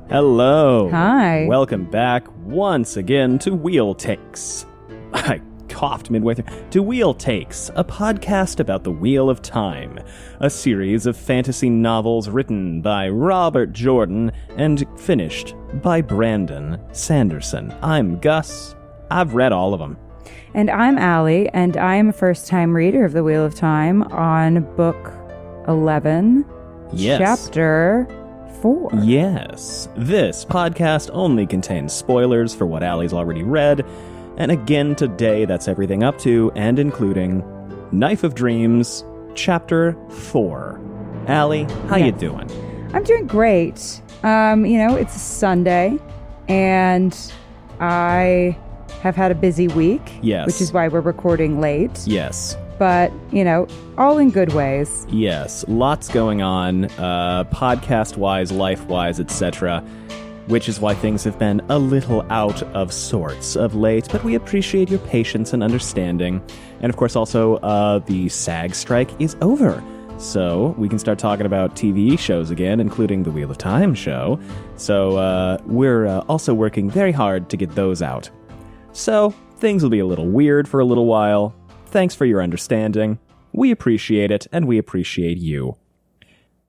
Hello. Hi. Welcome back once again to Wheel Takes. I coughed midway through. To Wheel Takes, a podcast about the Wheel of Time, a series of fantasy novels written by Robert Jordan and finished by Brandon Sanderson. I'm Gus. I've read all of them. And I'm Allie, and I'm a first-time reader of The Wheel of Time on book 11, Yes. chapter 4. Yes. This podcast only contains spoilers for what Allie's already read, and again today that's everything up to and including Knife of Dreams, chapter 4. Allie, how you doing? I'm doing great. It's a Sunday, and I have had a busy week. Yes. Which is why we're recording late. Yes. But, all in good ways. Yes. Lots going on, podcast-wise, life-wise, etc., which is why things have been a little out of sorts of late, but we appreciate your patience and understanding. And of course also, the SAG strike is over. So we can start talking about TV shows again, including the Wheel of Time show. So we're also working very hard to get those out. So things will be a little weird for a little while. Thanks for your understanding. We appreciate it, and we appreciate you.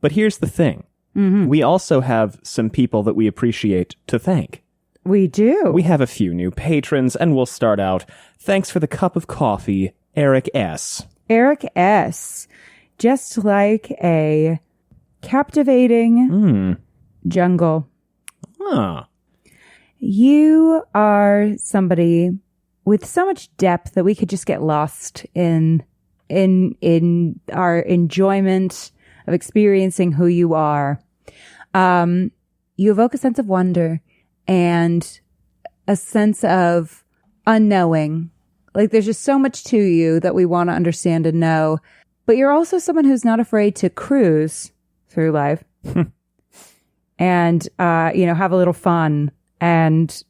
But here's the thing. Mm-hmm. We also have some people that we appreciate to thank. We do. We have a few new patrons, and we'll start out. Thanks for the cup of coffee, Eric S. Eric S. Just like a captivating jungle. Huh. You are somebody with so much depth that we could just get lost in our enjoyment of experiencing who you are. You evoke a sense of wonder and a sense of unknowing. Like there's just so much to you that we want to understand and know. But you're also someone who's not afraid to cruise through life and, have a little fun and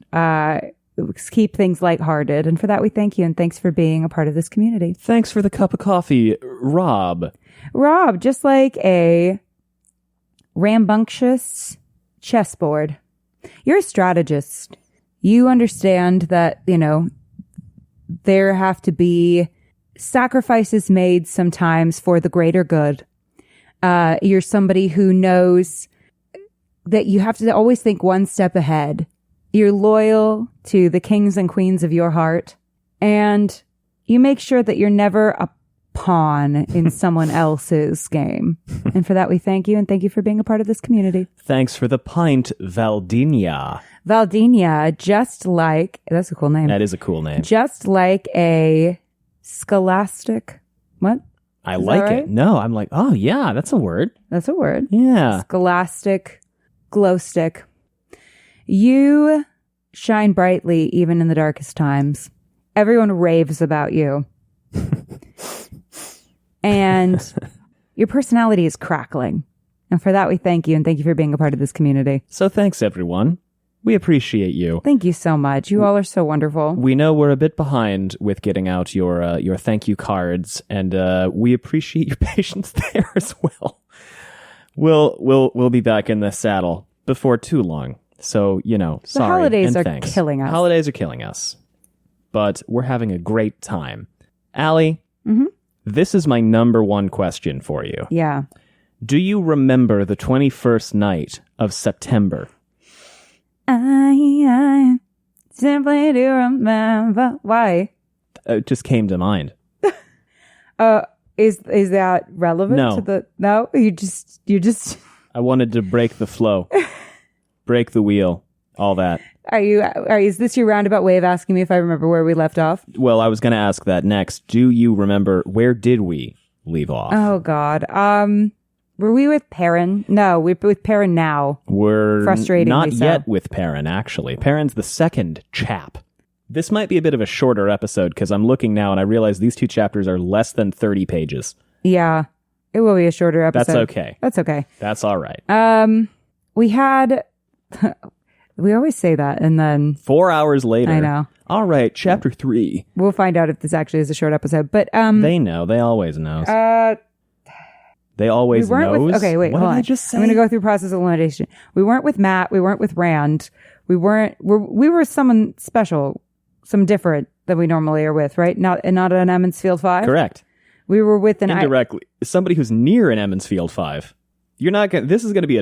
keep things lighthearted. And for that, we thank you. And thanks for being a part of this community. Thanks for the cup of coffee, Rob. Rob, just like a rambunctious chessboard, you're a strategist. You understand that, there have to be sacrifices made sometimes for the greater good. You're somebody who knows that you have to always think one step ahead. You're loyal to the kings and queens of your heart, and you make sure that you're never a pawn in someone else's game. And for that, we thank you, and thank you for being a part of this community. Thanks for the pint, Valdinia. Valdinia, just like... That's a cool name. That is a cool name. Just like a scholastic... What? I like right? it. No, I'm like, oh, yeah, that's a word. That's a word. Yeah. Scholastic glow stick. You shine brightly even in the darkest times. Everyone raves about you. And your personality is crackling. And for that, we thank you. And thank you for being a part of this community. So thanks, everyone. We appreciate you. Thank you so much. You all are so wonderful. We know we're a bit behind with getting out your thank you cards, and we appreciate your patience there as well. We'll be back in the saddle before too long. So, sorry. The holidays are thanks. killing us. Holidays are killing us. But we're having a great time. Allie, This is my number one question for you. Yeah. Do you remember the 21st night of September? I simply do remember. Why? It just came to mind. Is that relevant No. to the... No? You just... I wanted to break the flow. Break the wheel. All that. Is this your roundabout way of asking me if I remember where we left off? Well, I was going to ask that next. Do you remember, where did we leave off? Oh, God. Were we with Perrin? No, we're with Perrin now. We're Frustratingly not so. yet with Perrin, actually. Perrin's the second chap. This might be a bit of a shorter episode, because I'm looking now and I realize these two chapters are less than 30 pages. Yeah, it will be a shorter episode. That's okay. That's okay. That's all right. We had... We always say that, and then... 4 hours later. I know. All right, chapter 3. We'll find out if this actually is a short episode, but... They know. They always know. They always knows. Okay, wait, what hold did on. I just say? I'm going to go through process of elimination. We weren't with Matt. We weren't with Rand. We were someone special, some different than we normally are with, right? Not an Emmons Field 5. Correct. We were with an Indirectly, somebody who's near an Emmons Field 5. You're not going. This is going to be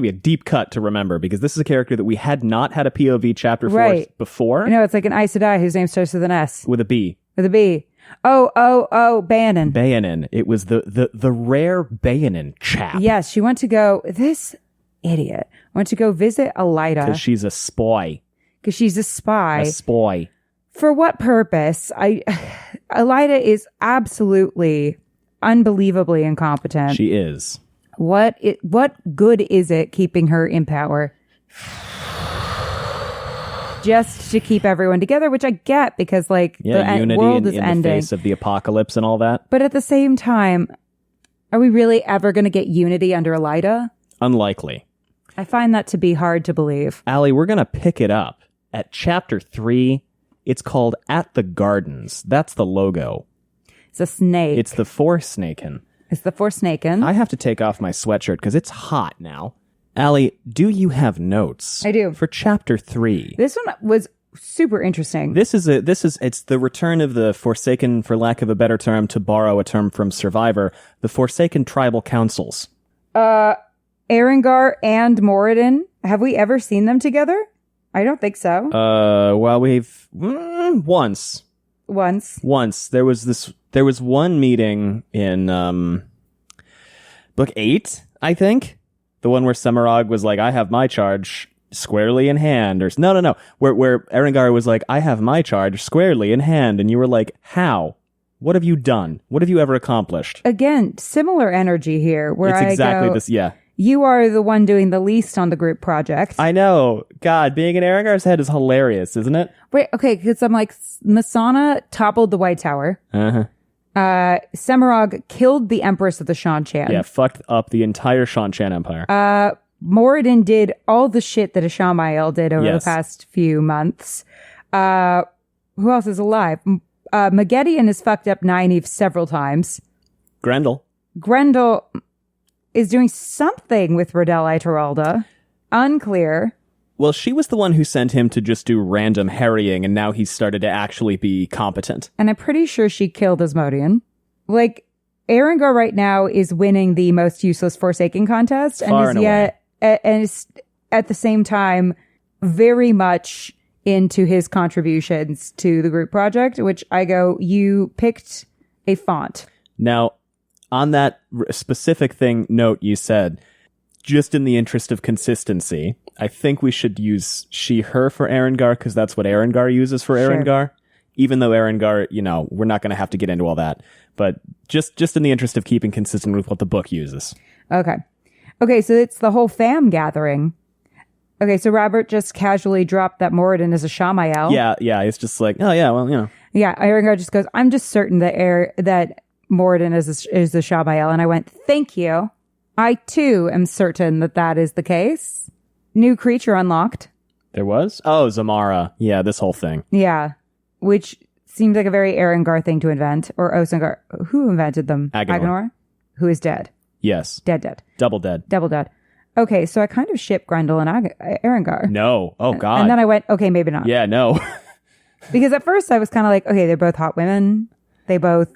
a deep cut to remember because this is a character that we had not had a POV chapter for before. No, it's like an Aes Sedai whose name starts with an S. With a B. With a B. Oh, Bannon. Bayanin. It was the rare Bayanin chap. Yes, she went to go. This idiot went to go visit Elida Because she's a spy. because she's a spy. A spy. For what purpose? Elida is absolutely, unbelievably incompetent. She is. What good is it keeping her in power? Just to keep everyone together, which I get because the unity world in is ending. the face of the apocalypse and all that. But at the same time, are we really ever going to get unity under Elida? Unlikely. I find that to be hard to believe. Allie, we're going to pick it up at chapter 3. It's called At the Gardens. That's the logo. It's a snake. It's the Forsnaken. It's the Forsnaken. I have to take off my sweatshirt because it's hot now. Allie, do you have notes? I do. For chapter 3. This one was super interesting. It's the return of the Forsaken, for lack of a better term, to borrow a term from Survivor, the Forsaken tribal councils. Arengar and Moridin. Have we ever seen them together? I don't think so. Well, we've once. There was one meeting in book 8, I think. The one where Semirog was like, I have my charge squarely in hand. Or no. Where Arengar was like, I have my charge squarely in hand. And you were like, how? What have you done? What have you ever accomplished? Again, similar energy here. Where it's exactly this. Yeah. You are the one doing the least on the group project. I know. God, being in Arengar's head is hilarious, isn't it? Wait, okay, because I'm like, Masana toppled the White Tower. Uh-huh. Semirog killed the Empress of the Shan-Chan. Yeah, fucked up the entire Shan-Chan Empire. Moridin did all the shit that Ishamael did over the past few months. Who else is alive? Maggedion has fucked up Nynaeve several times. Grendel is doing something with Rodel Ituralda. Unclear. Well, she was the one who sent him to just do random harrying, and now he's started to actually be competent. And I'm pretty sure she killed Asmodean. Arengar right now is winning the most useless Forsaken contest, and is at the same time very much into his contributions to the group project, which I go, you picked a font. Now, on that specific thing note you said, just in the interest of consistency, I think we should use she, her for Arengar because that's what Arengar uses for Arengar. Sure. Even though Arengar, we're not going to have to get into all that. But just in the interest of keeping consistent with what the book uses. Okay, so it's the whole fam gathering. Okay, so Robert just casually dropped that Moridin is a Shamael. Yeah, it's just like, oh yeah, well, Yeah, Arengar just goes, I'm just certain that Moridin is a Shamael. And I went, thank you. I, too, am certain that is the case. New creature unlocked. There was? Oh, Zamara. Yeah, this whole thing. Yeah, which seems like a very Arengar thing to invent. Or Osengar. Who invented them? Agenor? Who is dead. Yes. Dead. Double dead. Okay, so I kind of ship Grendel and Arengar. No. Oh, God. And then I went, okay, maybe not. Yeah, no. Because at first I was kind of like, okay, they're both hot women. They both,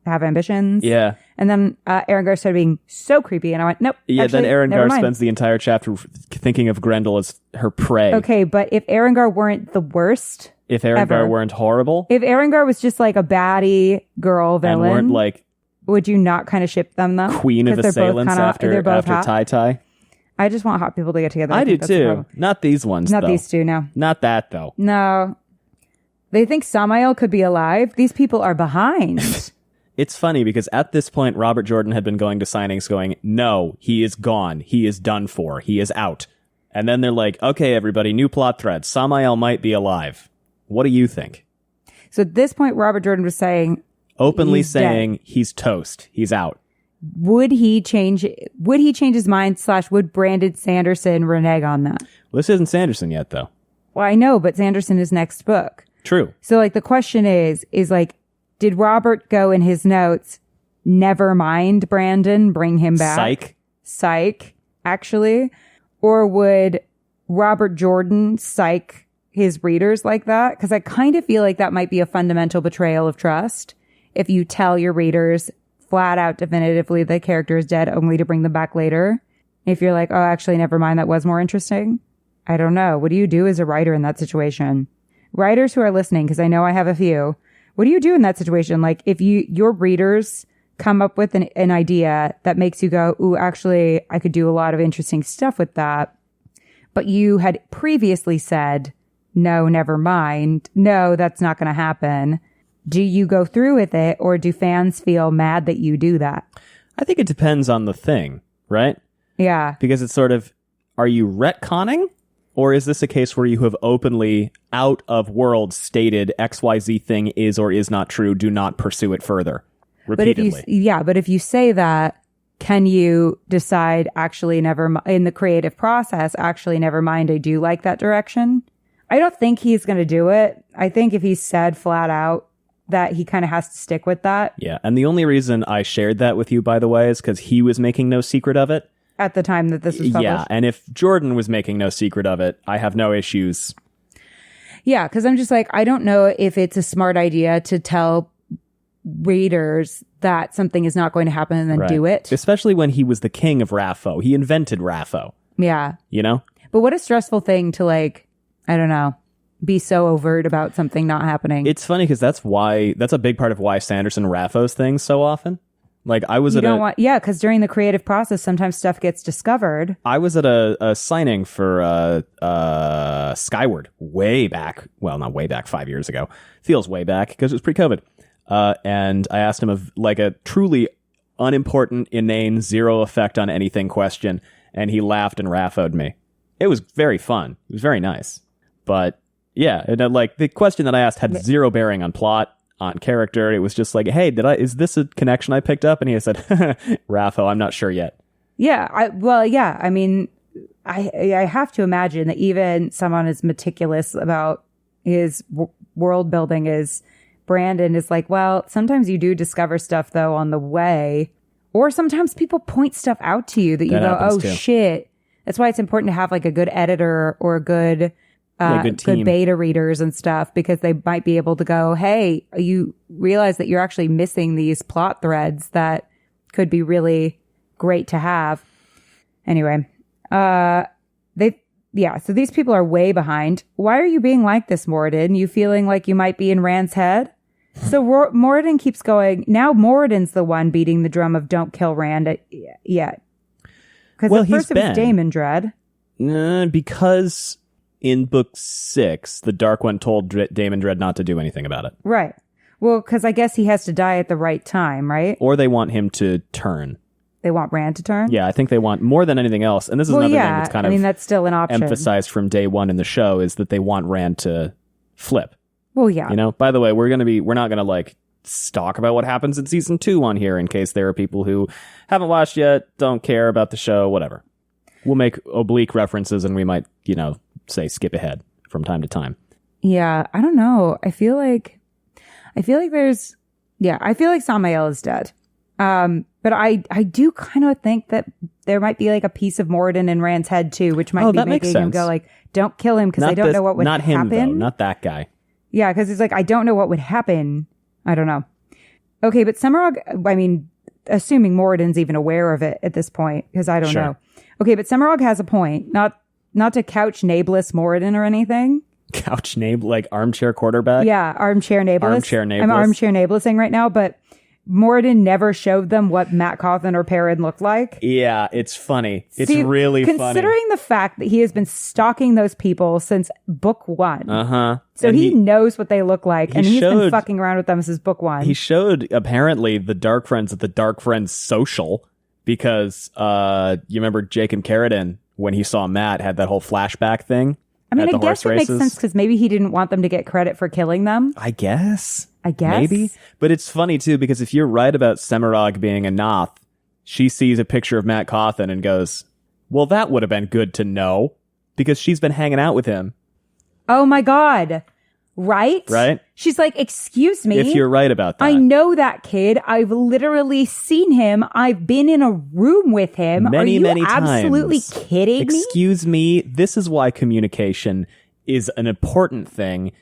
have ambitions. Yeah. And then Arengar started being so creepy, and I went, nope. Yeah, actually, then Arengar spends the entire chapter thinking of Grendel as her prey. Okay, but if Arengar weren't the worst, if Arengar weren't horrible, if Arengar was just like a baddie girl villain, and weren't like, would you not kind of ship them though? Queen of Assailants after Tai. I just want hot people to get together. I do too. Not these ones. Not these two. No. Not that though. No. They think Samael could be alive. These people are behind. It's funny because at this point, Robert Jordan had been going to signings going, no, he is gone. He is done for. He is out. And then they're like, okay, everybody, new plot thread. Samael might be alive. What do you think? So at this point, Robert Jordan was saying, openly saying he's toast. He's out. Would he change his mind / would Brandon Sanderson renege on that? Well, this isn't Sanderson yet, though. Well, I know, but Sanderson is next book. True. So, the question is did Robert go in his notes, never mind Brandon, bring him back? Psych, actually. Or would Robert Jordan psych his readers like that? Because I kind of feel like that might be a fundamental betrayal of trust. If you tell your readers flat out definitively the character is dead only to bring them back later. If you're like, oh, actually, never mind, that was more interesting. I don't know. What do you do as a writer in that situation? Writers who are listening, because I know I have a few. What do you do in that situation? Like if your readers come up with an idea that makes you go, ooh, actually, I could do a lot of interesting stuff with that. But you had previously said, no, never mind. No, that's not going to happen. Do you go through with it, or do fans feel mad that you do that? I think it depends on the thing, right? Yeah. Because it's sort of, are you retconning? Or is this a case where you have openly, out of world, stated XYZ thing is or is not true, do not pursue it further, repeatedly? But if you say that, can you decide, actually, in the creative process, actually, never mind, I do like that direction? I don't think he's going to do it. I think if he's said flat out that he kind of has to stick with that. Yeah, and the only reason I shared that with you, by the way, is because he was making no secret of it. At the time that this was published? Yeah, and if Jordan was making no secret of it, I have no issues. Yeah, because I'm just like, I don't know if it's a smart idea to tell readers that something is not going to happen and then do it. Especially when he was the king of Raffo. He invented Raffo. Yeah. You know? But what a stressful thing to, like, I don't know, be so overt about something not happening. It's funny because that's a big part of why Sanderson Raffos things so often. Like I was because during the creative process, sometimes stuff gets discovered. I was at a signing for Skyward way back. Well, not way back, 5 years ago. Feels way back because it was pre-COVID. And I asked him a truly unimportant, inane, zero effect on anything question, and he laughed and raffoed me. It was very fun. It was very nice. But yeah, and like the question that I asked had zero bearing on plot. On character. It was just like, hey, is this a connection I picked up? And he said, Raffo, I'm not sure yet. Yeah. I mean, I have to imagine that even someone as meticulous about his world building as Brandon is like, well, sometimes you do discover stuff though on the way, or sometimes people point stuff out to you that you go, oh shit. That's why it's important to have like a good editor or a good beta readers and stuff, because they might be able to go, hey, you realize that you're actually missing these plot threads that could be really great to have. Anyway, so these people are way behind. Why are you being like this, Moridin? You feeling like you might be in Rand's head? So Moridin keeps going. Now Moridin's the one beating the drum of don't kill Rand yet. Because at first it was Daemon Dread. Because in book 6, the Dark One told Daemon Dread not to do anything about it. Right. Well, because I guess he has to die at the right time, right? Or they want him to turn. They want Rand to turn? Yeah, I think they want more than anything else. And this is another thing that's kind of that's still an option. Emphasized from day one in the show is that they want Rand to flip. Well, yeah. You know, by the way, we're not going to like talk about what happens in season 2 on here in case there are people who haven't watched yet, don't care about the show, whatever. We'll make oblique references and we might, say skip ahead from time to time. Yeah, I don't know. I feel like Samael is dead. But I do kind of think that there might be like a piece of Moridin in Rand's head too, which might be making him go like, don't kill him because I don't know what would happen. Not him though, not that guy. Yeah, because he's like, I don't know what would happen. I don't know. Okay, but Semirog, I mean, assuming Moridin's even aware of it at this point, because I don't know. Okay, but Semirog has a point. Not to couch Nablus Moridin or anything. Couch like armchair quarterback? Yeah, armchair Nablus. Armchair Nablus. I'm armchair Nablusing right now, but Moridin never showed them what Matt Cawthon or Perrin looked like. Yeah, it's funny. It's really funny. Considering the fact that he has been stalking those people since book 1. Uh-huh. So he knows what they look like, and he's been fucking around with them since book 1. He showed, apparently, the Dark Friends at the Dark Friends social, because you remember Jacob Carradine, when he saw Matt, had that whole flashback thing. I mean, I guess it makes sense because maybe he didn't want them to get credit for killing them. I guess. Maybe. But it's funny, too, because if you're right about Semirog being a Noth, she sees a picture of Matt Cawthon and goes, well, that would have been good to know, because she's been hanging out with him. Oh, my God. Right? Right? She's like, excuse me. If you're right about that. I know that kid. I've literally seen him. I've been in a room with him. Many Are you times. absolutely kidding me? Excuse me. This is why communication is an important thing.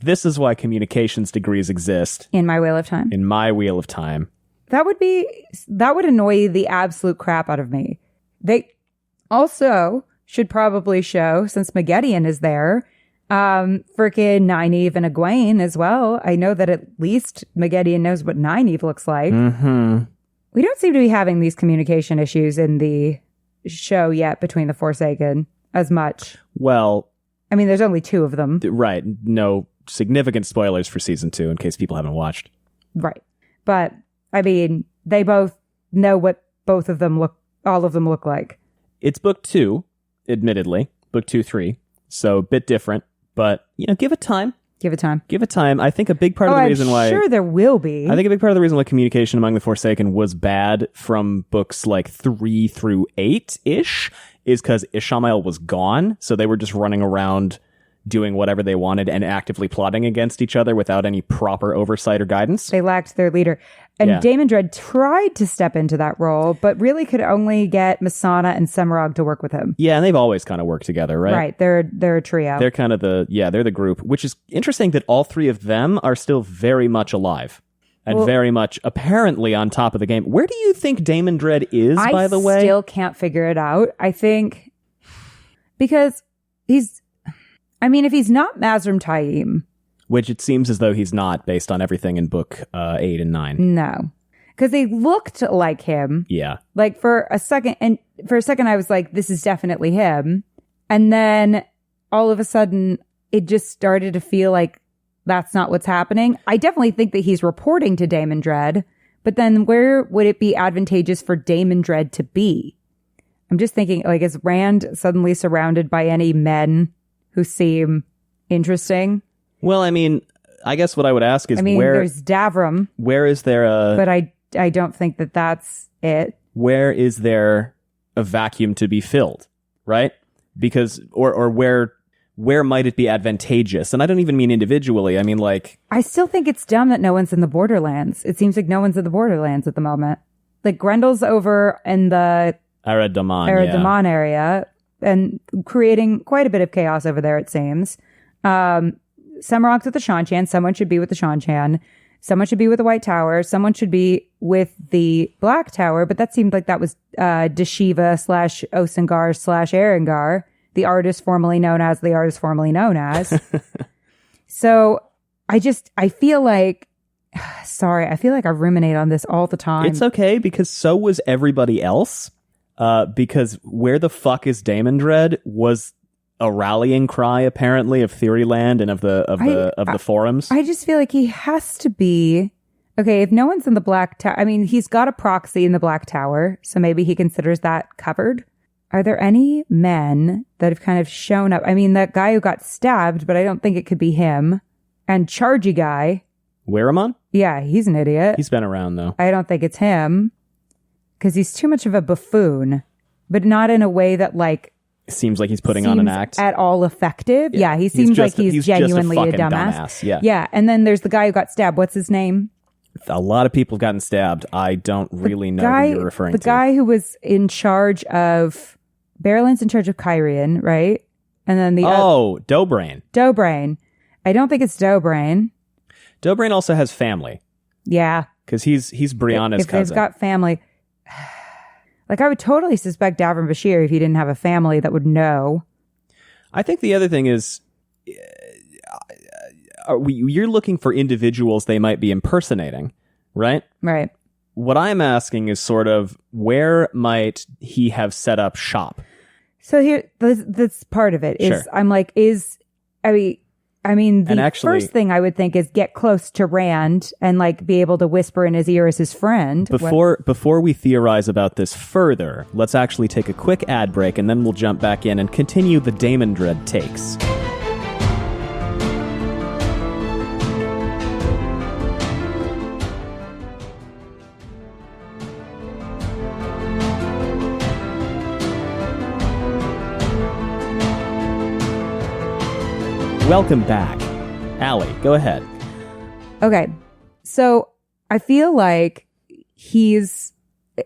This is why communications degrees exist. In my wheel of time. In my wheel of time. That would annoy the absolute crap out of me. They also should probably show, since Megiddian is there, frickin' Nynaeve and Egwene as well. I know that at least Megiddian knows what Nynaeve looks like. Mm-hmm. We don't seem to be having these communication issues in the show yet between the Forsaken as much. Well, I mean, there's only 2 of them. Right. No significant spoilers for season 2 in case people haven't watched. Right. But, I mean, they both know what all of them look like. It's book 2, admittedly. Book 2, 3. So a bit different. But, give it time. Give it time. Give it time. I think a big part of the reason why... I'm sure there will be. I think a big part of the reason why communication among the Forsaken was bad from books like 3 through 8-ish is because Ishamael was gone. So they were just running around doing whatever they wanted and actively plotting against each other without any proper oversight or guidance. They lacked their leader. And Yeah. Damon Dredd tried to step into that role, but really could only get Masana and Semirog to work with him. Yeah, and they've always kind of worked together, right? Right. They're a trio. They're kind of they're the group, which is interesting that all 3 of them are still very much alive and very much apparently on top of the game. Where do you think Damon Dredd is, by the way? I still can't figure it out. I think because if he's not Mazrim Taim, Which it seems as though he's not, based on everything in book 8 and 9. no, because they looked like him. Yeah. Like for a second, I was like, this is definitely him. And then all of a sudden, it just started to feel like that's not what's happening. I definitely think that he's reporting to Damon Dredd, but then where would it be advantageous for Damon Dredd to be? I'm just thinking, like, is Rand suddenly surrounded by any men who seem interesting? Well, I mean, I guess what I would ask is there's Davram. Where is there But I don't think that that's it. Where is there a vacuum to be filled, right? Because, or where might it be advantageous? And I don't even mean individually. I mean, like... I still think it's dumb that no one's in the Borderlands. It seems like no one's in the Borderlands at the moment. Like, Grendel's over in the... Aradaman area, and creating quite a bit of chaos over there, it seems. Semirog's with the Shan-Chan. Someone should be with the Shan-Chan. Someone should be with the White Tower. Someone should be with the Black Tower. But that seemed like that was Deshiva / Osengar / Erengar, the artist formerly known as the artist formerly known as. So I feel like, sorry, I feel like I ruminate on this all the time. It's okay, because so was everybody else. Because where the fuck is Damon Dredd was a rallying cry, apparently, of Theoryland and of the forums. I just feel like he has to be... Okay, if no one's in the Black Tower... I mean, he's got a proxy in the Black Tower, so maybe he considers that covered. Are there any men that have kind of shown up? I mean, that guy who got stabbed, but I don't think it could be him. And Chargy guy. Weramon? Yeah, he's an idiot. He's been around, though. I don't think it's him. Because he's too much of a buffoon. But not in a way that, like... Seems like he's putting on an act. At all effective. Yeah, he seems like he's genuinely a dumbass. Yeah, and then there's the guy who got stabbed. What's his name? A lot of people have gotten stabbed. I don't really know who you're referring to. The guy who was in charge of... Berlin's in charge of Kyrian, right? And then the... Dobrain. Dobrain. I don't think it's Dobrain. Dobrain also has family. Yeah. Because he's Brianna's cousin. If they've got family... Like, I would totally suspect Davram Bashir if he didn't have a family that would know. I think the other thing is, you're looking for individuals they might be impersonating, right? Right. What I'm asking is sort of, where might he have set up shop? So here, that's part of it. Is Sure. I'm like, the first thing I would think is get close to Rand and like be able to whisper in his ear as his friend. Before we theorize about this further, let's actually take a quick ad break, and then we'll jump back in and continue the Damon Dredd takes. Welcome back. Allie, go ahead. Okay. So I feel like he's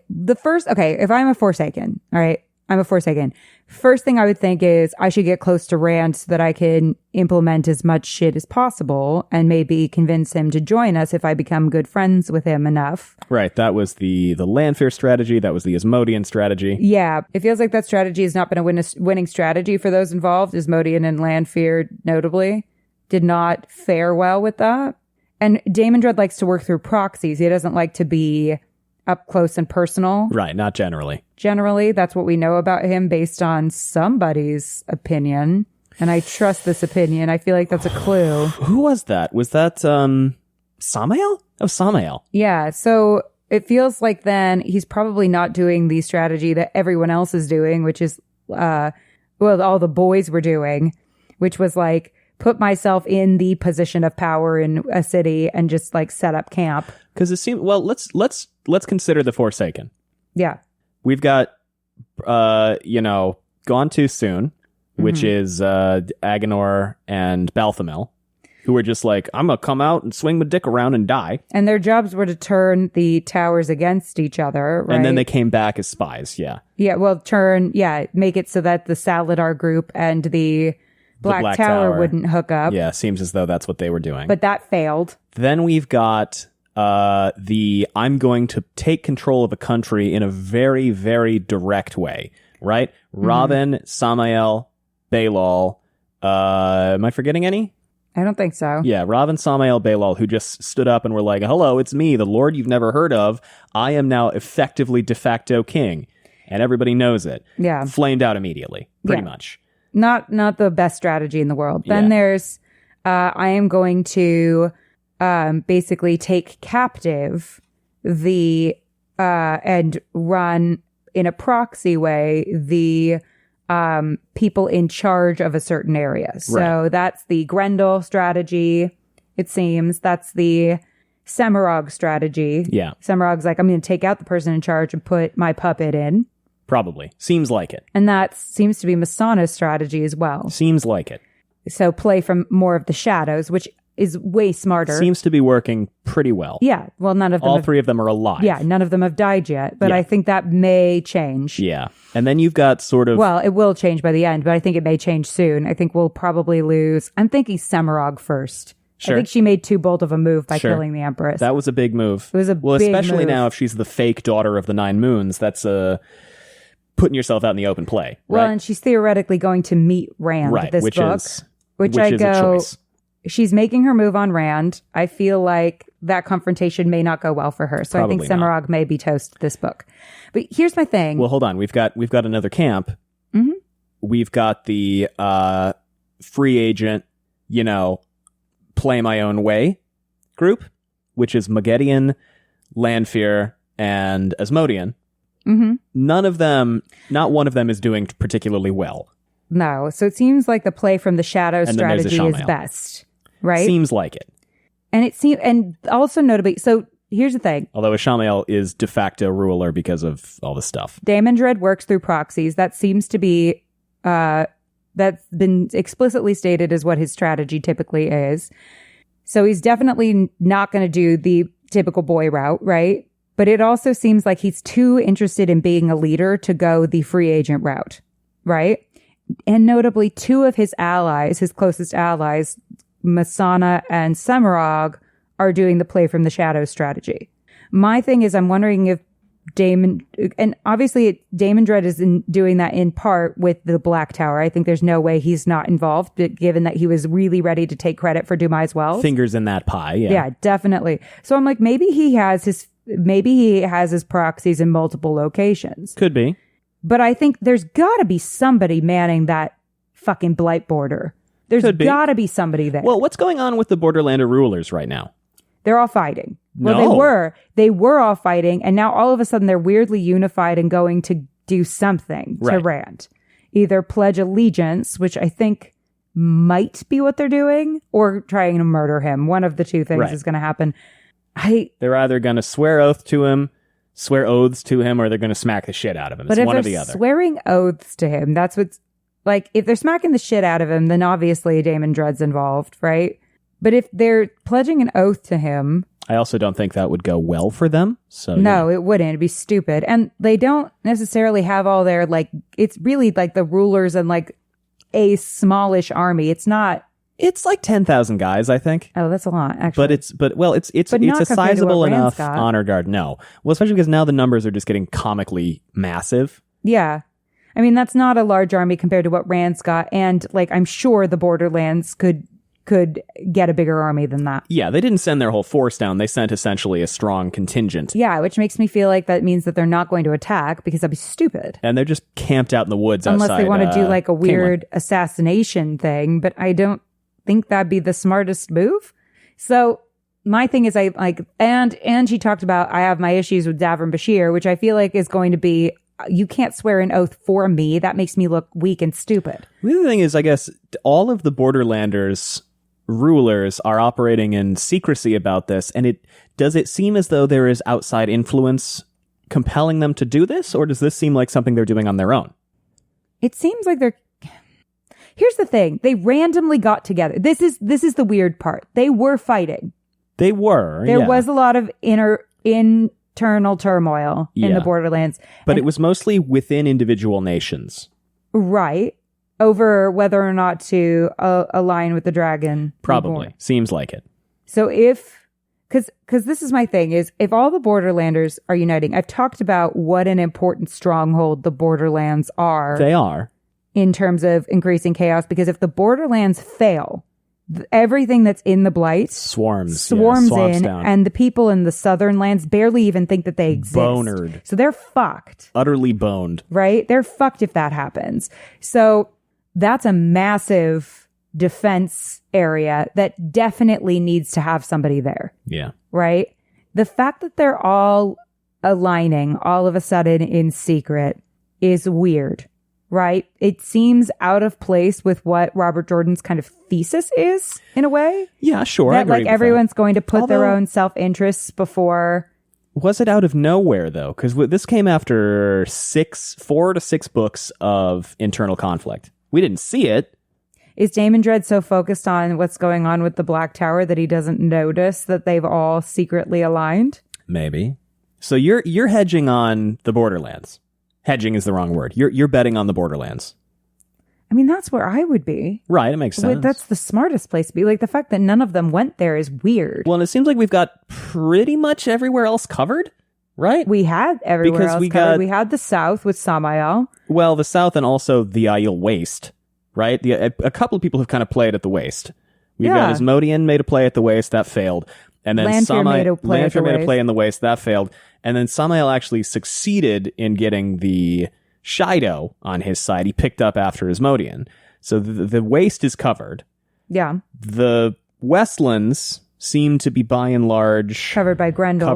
the first. Okay. If I'm a Forsaken, all right, I'm a Forsaken. First thing I would think is I should get close to Rand so that I can implement as much shit as possible and maybe convince him to join us if I become good friends with him enough. Right. That was the Lanfear strategy. That was the Asmodean strategy. Yeah. It feels like that strategy has not been a winning strategy for those involved. Asmodean and Lanfear, notably, did not fare well with that. And Daemon Dread likes to work through proxies. He doesn't like to be up close and personal. Right. Not generally. Generally, that's what we know about him based on somebody's opinion. And I trust this opinion. I feel like that's a clue. Who was that? Was that Samael? Oh, Samael. Yeah. So it feels like then he's probably not doing the strategy that everyone else is doing, which is, all the boys were doing, which was like, put myself in the position of power in a city and just like set up camp. Because it seems, well, let's consider the Forsaken. Yeah. We've got, Gone Too Soon, which is Agenor and Balthamel, who were just like, I'm going to come out and swing my dick around and die. And their jobs were to turn the towers against each other, right? And then they came back as spies, yeah. Yeah, well, make it so that the Saladar group and the Black Tower wouldn't hook up. Yeah, seems as though that's what they were doing. But that failed. Then we've got I'm going to take control of a country in a very, very direct way, right? Robin, Samael, Balal. Am I forgetting any? I don't think so. Yeah, Robin, Samael, Balal, who just stood up and were like, hello, it's me, the Lord you've never heard of. I am now effectively de facto king. And everybody knows it. Yeah. Flamed out immediately, pretty much. Not the best strategy in the world. Then there's, I am going to basically take captive and run in a proxy way the people in charge of a certain area. So that's the Grendel strategy, it seems. That's the Semirog strategy. Yeah. Semirog's like, I'm going to take out the person in charge and put my puppet in. Probably. Seems like it. And that seems to be Masana's strategy as well. Seems like it. So play from more of the shadows, which is way smarter. Seems to be working pretty well. Yeah. Well, none of them. All three of them are alive. Yeah. None of them have died yet, but I think that may change. Yeah. And then you've got sort of. Well, it will change by the end, but I think it may change soon. I think we'll probably lose. I'm thinking Semirog first. Sure. I think she made too bold of a move by killing the Empress. That was a big move. It was a big move. Well, especially now if she's the fake daughter of the Nine Moons. That's putting yourself out in the open play. Well, right? and she's theoretically going to meet Rand this book. Which I is a choice. She's making her move on Rand. I feel like that confrontation may not go well for her. So Probably I think Semirog may be toast this book. But here's my thing. Well, hold on. We've got another camp. Mm-hmm. We've got the free agent, play my own way group, which is Moghedian, Lanfear, and Asmodean. Mm-hmm. Not one of them is doing particularly well. No. So it seems like the play from the shadow strategy is best, right? Seems like it. And also notably, so here's the thing. Although Ashamael is de facto ruler because of all this stuff. Daemon Dread works through proxies. That seems to be, that's been explicitly stated as what his strategy typically is. So he's definitely not going to do the typical boy route, right? But it also seems like he's too interested in being a leader to go the free agent route, right? And notably, two of his allies, his closest allies, Masana and Semirog, are doing the play from the shadows strategy. My thing is, I'm wondering if Daemon, and obviously Daemon Dread is doing that in part with the Black Tower. I think there's no way he's not involved, given that he was really ready to take credit for Dumai's Wells. Fingers in that pie, yeah. Yeah, definitely. So I'm like, maybe he has his proxies in multiple locations. Could be. But I think there's got to be somebody manning that fucking blight border. There's got to be somebody there. Well, what's going on with the Borderlander rulers right now? They're all fighting. No. Well, they were all fighting, and now all of a sudden they're weirdly unified and going to do something to Rand. Either pledge allegiance, which I think might be what they're doing, or trying to murder him. One of the two things is going to happen. They're either going to swear oaths to him, or they're going to smack the shit out of him. It's one or the other. But if they're swearing oaths to him, that's what's like, if they're smacking the shit out of him, then obviously Daemon Dread's involved, right? But if they're pledging an oath to him... I also don't think that would go well for them. So no, it wouldn't. It'd be stupid. And they don't necessarily have all their, like, it's really like the rulers and like a smallish army. It's not... It's like 10,000 guys, I think. Oh, that's a lot, actually. It's a sizable enough honor guard. No. Well, especially because now the numbers are just getting comically massive. Yeah. I mean, that's not a large army compared to what Rand's got. And, like, I'm sure the Borderlands could get a bigger army than that. Yeah, they didn't send their whole force down. They sent essentially a strong contingent. Yeah, which makes me feel like that means that they're not going to attack because that'd be stupid. And they're just camped out in the woods unless outside. Unless they want to do like a weird Kingland. Assassination thing, but I don't think that'd be the smartest move. So my thing is and she talked about I have my issues with Davrin Bashir, which I feel like is going to be you can't swear an oath for me. That makes me look weak and stupid. The other thing is, I guess, all of the Borderlanders rulers are operating in secrecy about this, and does it seem as though there is outside influence compelling them to do this, or does this seem like something they're doing on their own? It seems like they're... Here's the thing. They randomly got together. This is the weird part. They were fighting. They were, There was a lot of internal turmoil in the Borderlands. But it was mostly within individual nations. Right. Over whether or not to align with the dragon. Probably. Reborn. Seems like it. So because this is my thing, is if all the Borderlanders are uniting, I've talked about what an important stronghold the Borderlands are. They are. In terms of increasing chaos, because if the Borderlands fail, everything that's in the Blight swarms in, down. And the people in the southern lands barely even think that they exist. Bonered. So they're fucked. Utterly boned. Right? They're fucked if that happens. So that's a massive defense area that definitely needs to have somebody there. Yeah. Right? The fact that they're all aligning all of a sudden in secret is weird. Right? It seems out of place with what Robert Jordan's kind of thesis is, in a way. Yeah, sure. That like everyone's going to put their own self-interests before. Was it out of nowhere, though? Because this came after 4 to 6 books of internal conflict. We didn't see it. Is Damon Dredd so focused on what's going on with the Black Tower that he doesn't notice that they've all secretly aligned? Maybe. So you're hedging on the Borderlands. Hedging is the wrong word. You're betting on the Borderlands. I mean, that's where I would be. Right, it makes sense. That's the smartest place to be. Like, the fact that none of them went there is weird. Well, and it seems like we've got pretty much everywhere else covered, right? We had everywhere else covered. We had the South with Samael. Well, the South and also the Aiel Waste, right? A couple of people have kind of played at the Waste. We've got Asmodean made a play at the Waste. That failed. And then Lanfear made a play in the Waste. That failed. And then Samael actually succeeded in getting the Shido on his side. He picked up after Asmodean. So the Waste is covered. Yeah. The Westlands seem to be by and large... Covered by Grendel.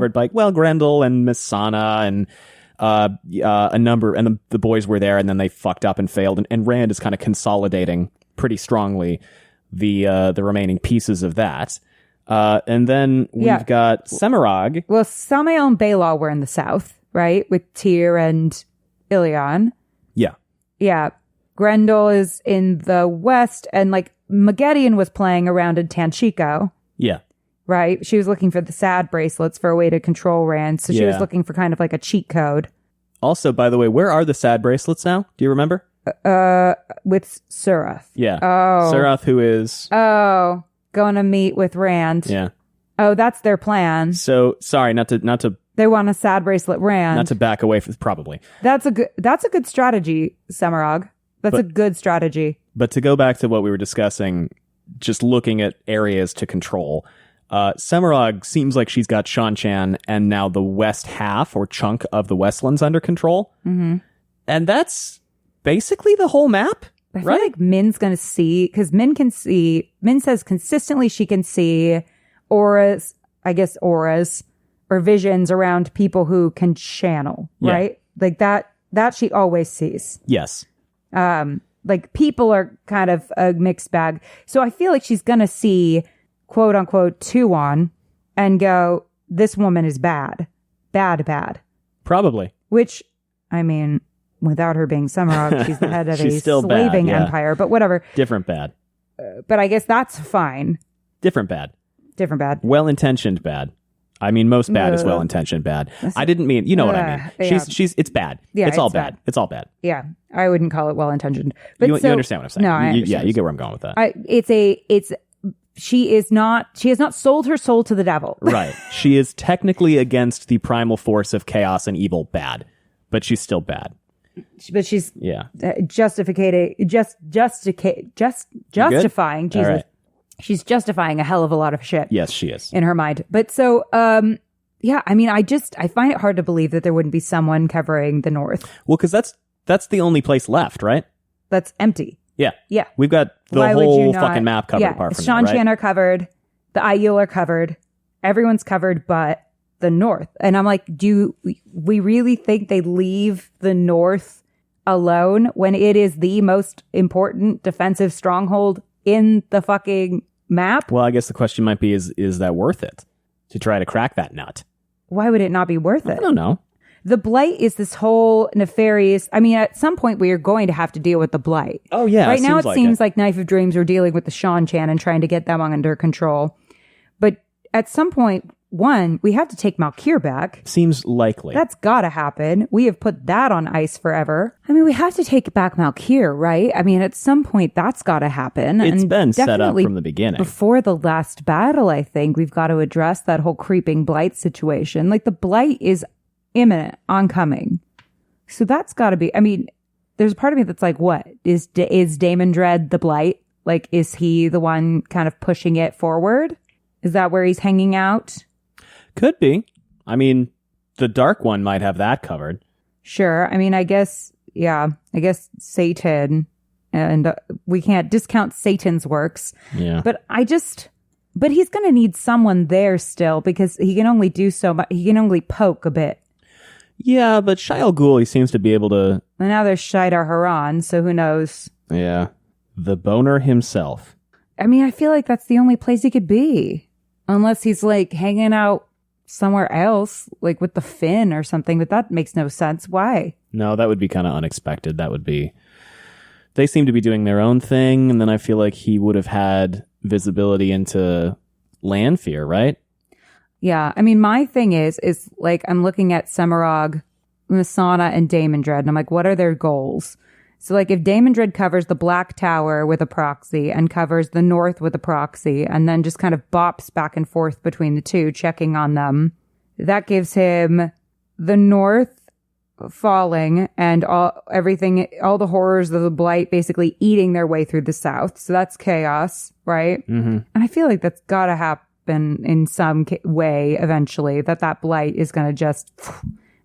Grendel and Missana and a number... And the boys were there, and then they fucked up and failed. And Rand is kind of consolidating pretty strongly the remaining pieces of that. And then we've got Semirog. Well, Samael and Balor were in the south, right? With Tyr and Ilion. Yeah. Yeah. Grendel is in the west, and like Maggedion was playing around in Tanchico. Yeah. Right? She was looking for the sad bracelets for a way to control Rand. So she was looking for kind of like a cheat code. Also, by the way, where are the sad bracelets now? Do you remember? With Surath. Yeah. Oh. Surath, who is... Oh. Going to meet with Rand. Yeah. Oh, that's their plan. So sorry, not to. They want a sad bracelet Rand. Not to back away from probably. That's a good strategy, Semirog. That's a good strategy. But to go back to what we were discussing, just looking at areas to control, Semirog seems like she's got Shan-Chan and now the west half or chunk of the Westlands under control. Mm-hmm. And that's basically the whole map. I feel like Min's going to see, because Min says consistently she can see auras or visions around people who can channel, right? Like that she always sees. Yes. Like people are kind of a mixed bag. So I feel like she's going to see, quote unquote, Tuon and go, this woman is bad. Bad. Probably. Which, I mean... Without her being Semirog, she's the head of a slaving empire, but whatever. Different bad. But I guess that's fine. Different bad. Different bad. Well-intentioned bad. I mean, most bad is well-intentioned bad. I didn't mean, you know what I mean. Yeah. It's bad. Yeah, it's all it's bad. It's all bad. Yeah, I wouldn't call it well-intentioned. But You understand what I'm saying? No, I understand. Yeah, you get where I'm going with that. She has not sold her soul to the devil. Right. She is technically against the primal force of chaos and evil bad, but she's still bad. But she's justifying. Jesus. Right. She's justifying a hell of a lot of shit. Yes, she is. In her mind. But so, yeah, I mean, I find it hard to believe that there wouldn't be someone covering the North. Well, because that's the only place left, right? That's empty. Yeah. Yeah. We've got the whole fucking map covered apart from Shan that, right? Chan are covered. The Aiel are covered. Everyone's covered but the North. And I'm like, do we really think they leave the North alone when it is the most important defensive stronghold in the fucking map? Well, I guess the question might be, is that worth it to try to crack that nut? Why would it not be worth it? I don't know. The Blight is this whole nefarious... I mean, at some point, we are going to have to deal with the Blight. Oh, yeah. Right now, it seems like Knife of Dreams are dealing with the Shan Chan and trying to get them under control. But at some point, one, we have to take Malkir back. Seems likely. That's gotta happen. We have put that on ice forever. I mean, we have to take back Malkir, right? I mean, at some point, that's gotta happen. It's been set up from the beginning. Before the last battle, I think, we've got to address that whole creeping Blight situation. Like, the Blight is imminent, oncoming. So that's gotta be... I mean, there's a part of me that's like, what? Is Daemon Dread the Blight? Like, is he the one kind of pushing it forward? Is that where he's hanging out? Could be. I mean, the Dark One might have that covered. Sure. I mean, I guess Satan, and we can't discount Satan's works. Yeah. But he's going to need someone there still because he can only do so much. He can only poke a bit. Yeah, but Shai Al Ghul, he seems to be able to... And now there's Shaidar Haran, so who knows? Yeah. The boner himself. I mean, I feel like that's the only place he could be. Unless he's like hanging out somewhere else, like with the Finn or something, but that makes no sense. Why? No, that would be kind of unexpected. That would be... They seem to be doing their own thing, and then I feel like he would have had visibility into Lanfear, right? Yeah, I mean, my thing is like, I'm looking at Semirog, Masana, and Daemon Dread, and I'm like, what are their goals? So, like, if Daemon Dread covers the Black Tower with a proxy and covers the North with a proxy and then just kind of bops back and forth between the two, checking on them, that gives him the North falling and all the horrors of the Blight basically eating their way through the South. So that's chaos, right? Mm-hmm. And I feel like that's got to happen in some way eventually, that Blight is going to just...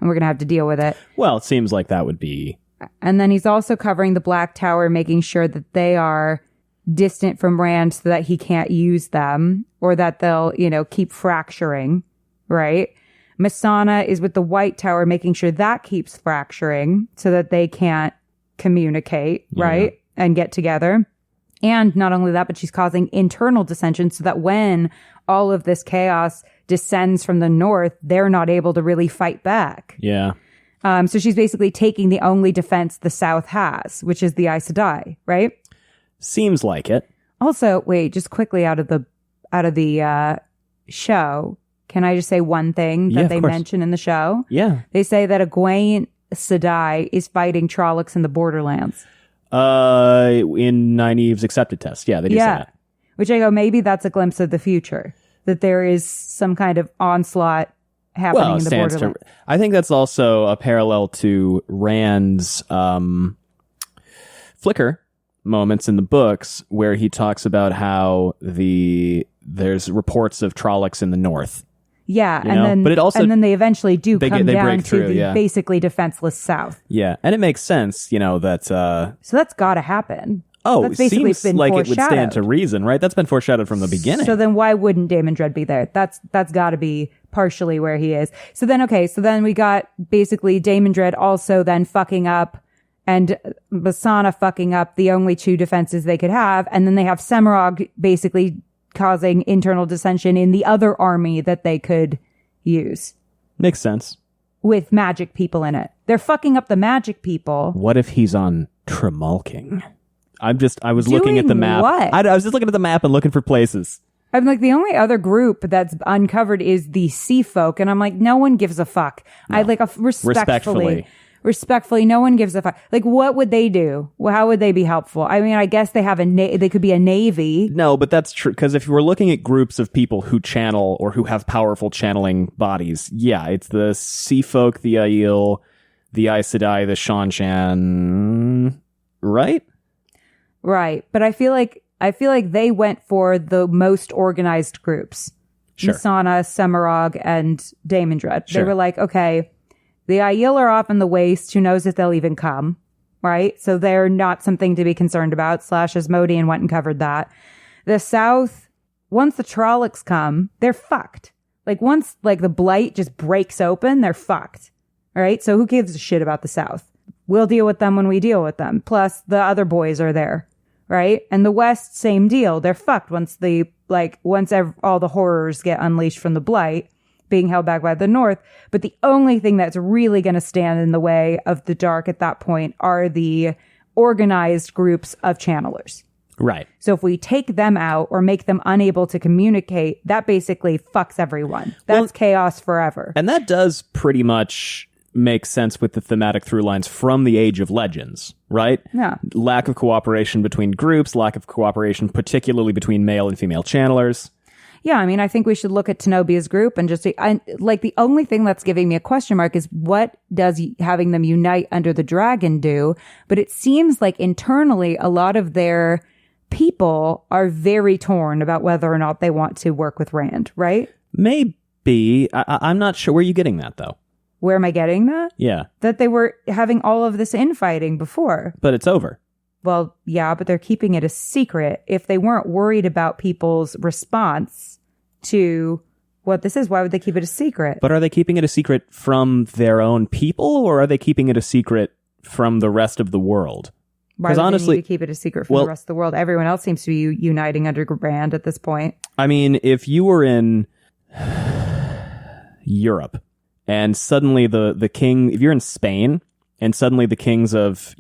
and we're going to have to deal with it. Well, it seems like that would be... And then he's also covering the Black Tower, making sure that they are distant from Rand so that he can't use them or that they'll, keep fracturing, right? Masana is with the White Tower, making sure that keeps fracturing so that they can't communicate, right? And get together. And not only that, but she's causing internal dissension so that when all of this chaos descends from the North, they're not able to really fight back. Yeah. So she's basically taking the only defense the South has, which is the Aes Sedai, right? Seems like it. Also, wait, just quickly out of the show, can I just say one thing that they mention in the show? Yeah. They say that Egwene Sedai is fighting Trollocs in the Borderlands. In Nynaeve's accepted test. Yeah, they do say that. Which I go, maybe that's a glimpse of the future. That there is some kind of onslaught happening in the Borderlands. I think that's also a parallel to Rand's flicker moments in the books where he talks about how there's reports of Trollocs in the north. Yeah, and then they eventually do come down to the basically defenseless South. Yeah, and it makes sense, that... So that's got to happen. Oh, that's it seems like it would stand to reason, right? That's been foreshadowed from the beginning. So then why wouldn't Daemon Dread be there? That's got to be partially where he is. So then we got basically Daemon Dread also then fucking up and Masana fucking up the only two defenses they could have. And then they have Semirog basically causing internal dissension in the other army that they could use. Makes sense. With magic people in it. They're fucking up the magic people. What if he's on Tremalking? I was looking at the map. What? I was just looking at the map and looking for places. I'm like, the only other group that's uncovered is the sea folk. And I'm like, no one gives a fuck. No. I like respectfully, no one gives a fuck. Like, what would they do? Well, how would they be helpful? I mean, I guess they have they could be a navy. No, but that's true. Because if you were looking at groups of people who channel or who have powerful channeling bodies, yeah, it's the sea folk, the Aiel, the Aes Sedai, the Shan-Shan, right? Right. But I feel like they went for the most organized groups. Sure. Missana, Semirog, and Damondred. Sure. They were like, okay, the Aiel are off in the waste. Who knows if they'll even come, right? So they're not something to be concerned about. Moridin went and covered that. The South, once the Trollocs come, they're fucked. Like, once, like, the Blight just breaks open, they're fucked. All right? So who gives a shit about the South? We'll deal with them when we deal with them. Plus, the other boys are there, right? And the West, same deal. They're fucked once all the horrors get unleashed from the Blight, being held back by the North. But the only thing that's really going to stand in the way of the Dark at that point are the organized groups of channelers. Right. So if we take them out or make them unable to communicate, that basically fucks everyone. That's chaos forever. And that does pretty much make sense with the thematic through lines from the Age of Legends, right? Yeah. Lack of cooperation between groups, lack of cooperation particularly between male and female channelers. Yeah, I mean, I think we should look at Tenobia's group and just say, the only thing that's giving me a question mark is what does having them unite under the dragon do? But it seems like internally, a lot of their people are very torn about whether or not they want to work with Rand, right? Maybe. I'm not sure. Where are you getting that, though? Where am I getting that? Yeah. That they were having all of this infighting before. But it's over. Well, yeah, but they're keeping it a secret. If they weren't worried about people's response to what this is, why would they keep it a secret? But are they keeping it a secret from their own people, or are they keeping it a secret from the rest of the world? Why would honestly, they need to keep it a secret from the rest of the world? Everyone else seems to be uniting under Rand at this point. I mean, if you were in Europe and suddenly the king, if you're in Spain and suddenly the kings of,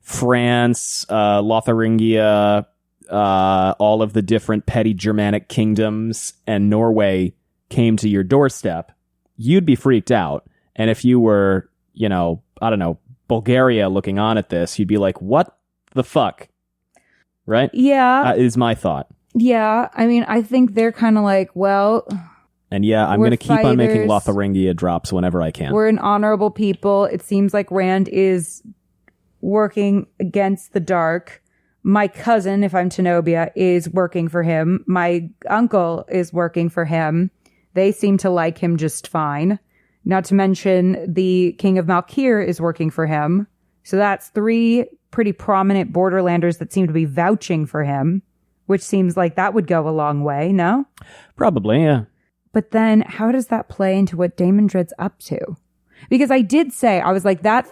France, Lotharingia, all of the different petty Germanic kingdoms and Norway came to your doorstep, you'd be freaked out. And if you were, I don't know, Bulgaria looking on at this, you'd be like, what the fuck? Right? Yeah. Is my thought. Yeah. I mean, I think they're kind of like, well... And yeah, I'm going to keep on making Lotharingia drops whenever I can. We're an honorable people. It seems like Rand is working against the Dark. My cousin, if I'm Tenobia, is working for him. My uncle is working for him. They seem to like him just fine. Not to mention the King of Malkir is working for him. So that's 3 pretty prominent Borderlanders that seem to be vouching for him, which seems like that would go a long way, no? Probably, yeah. But then how does that play into what Damondred's up to? Because I did say, I was like, that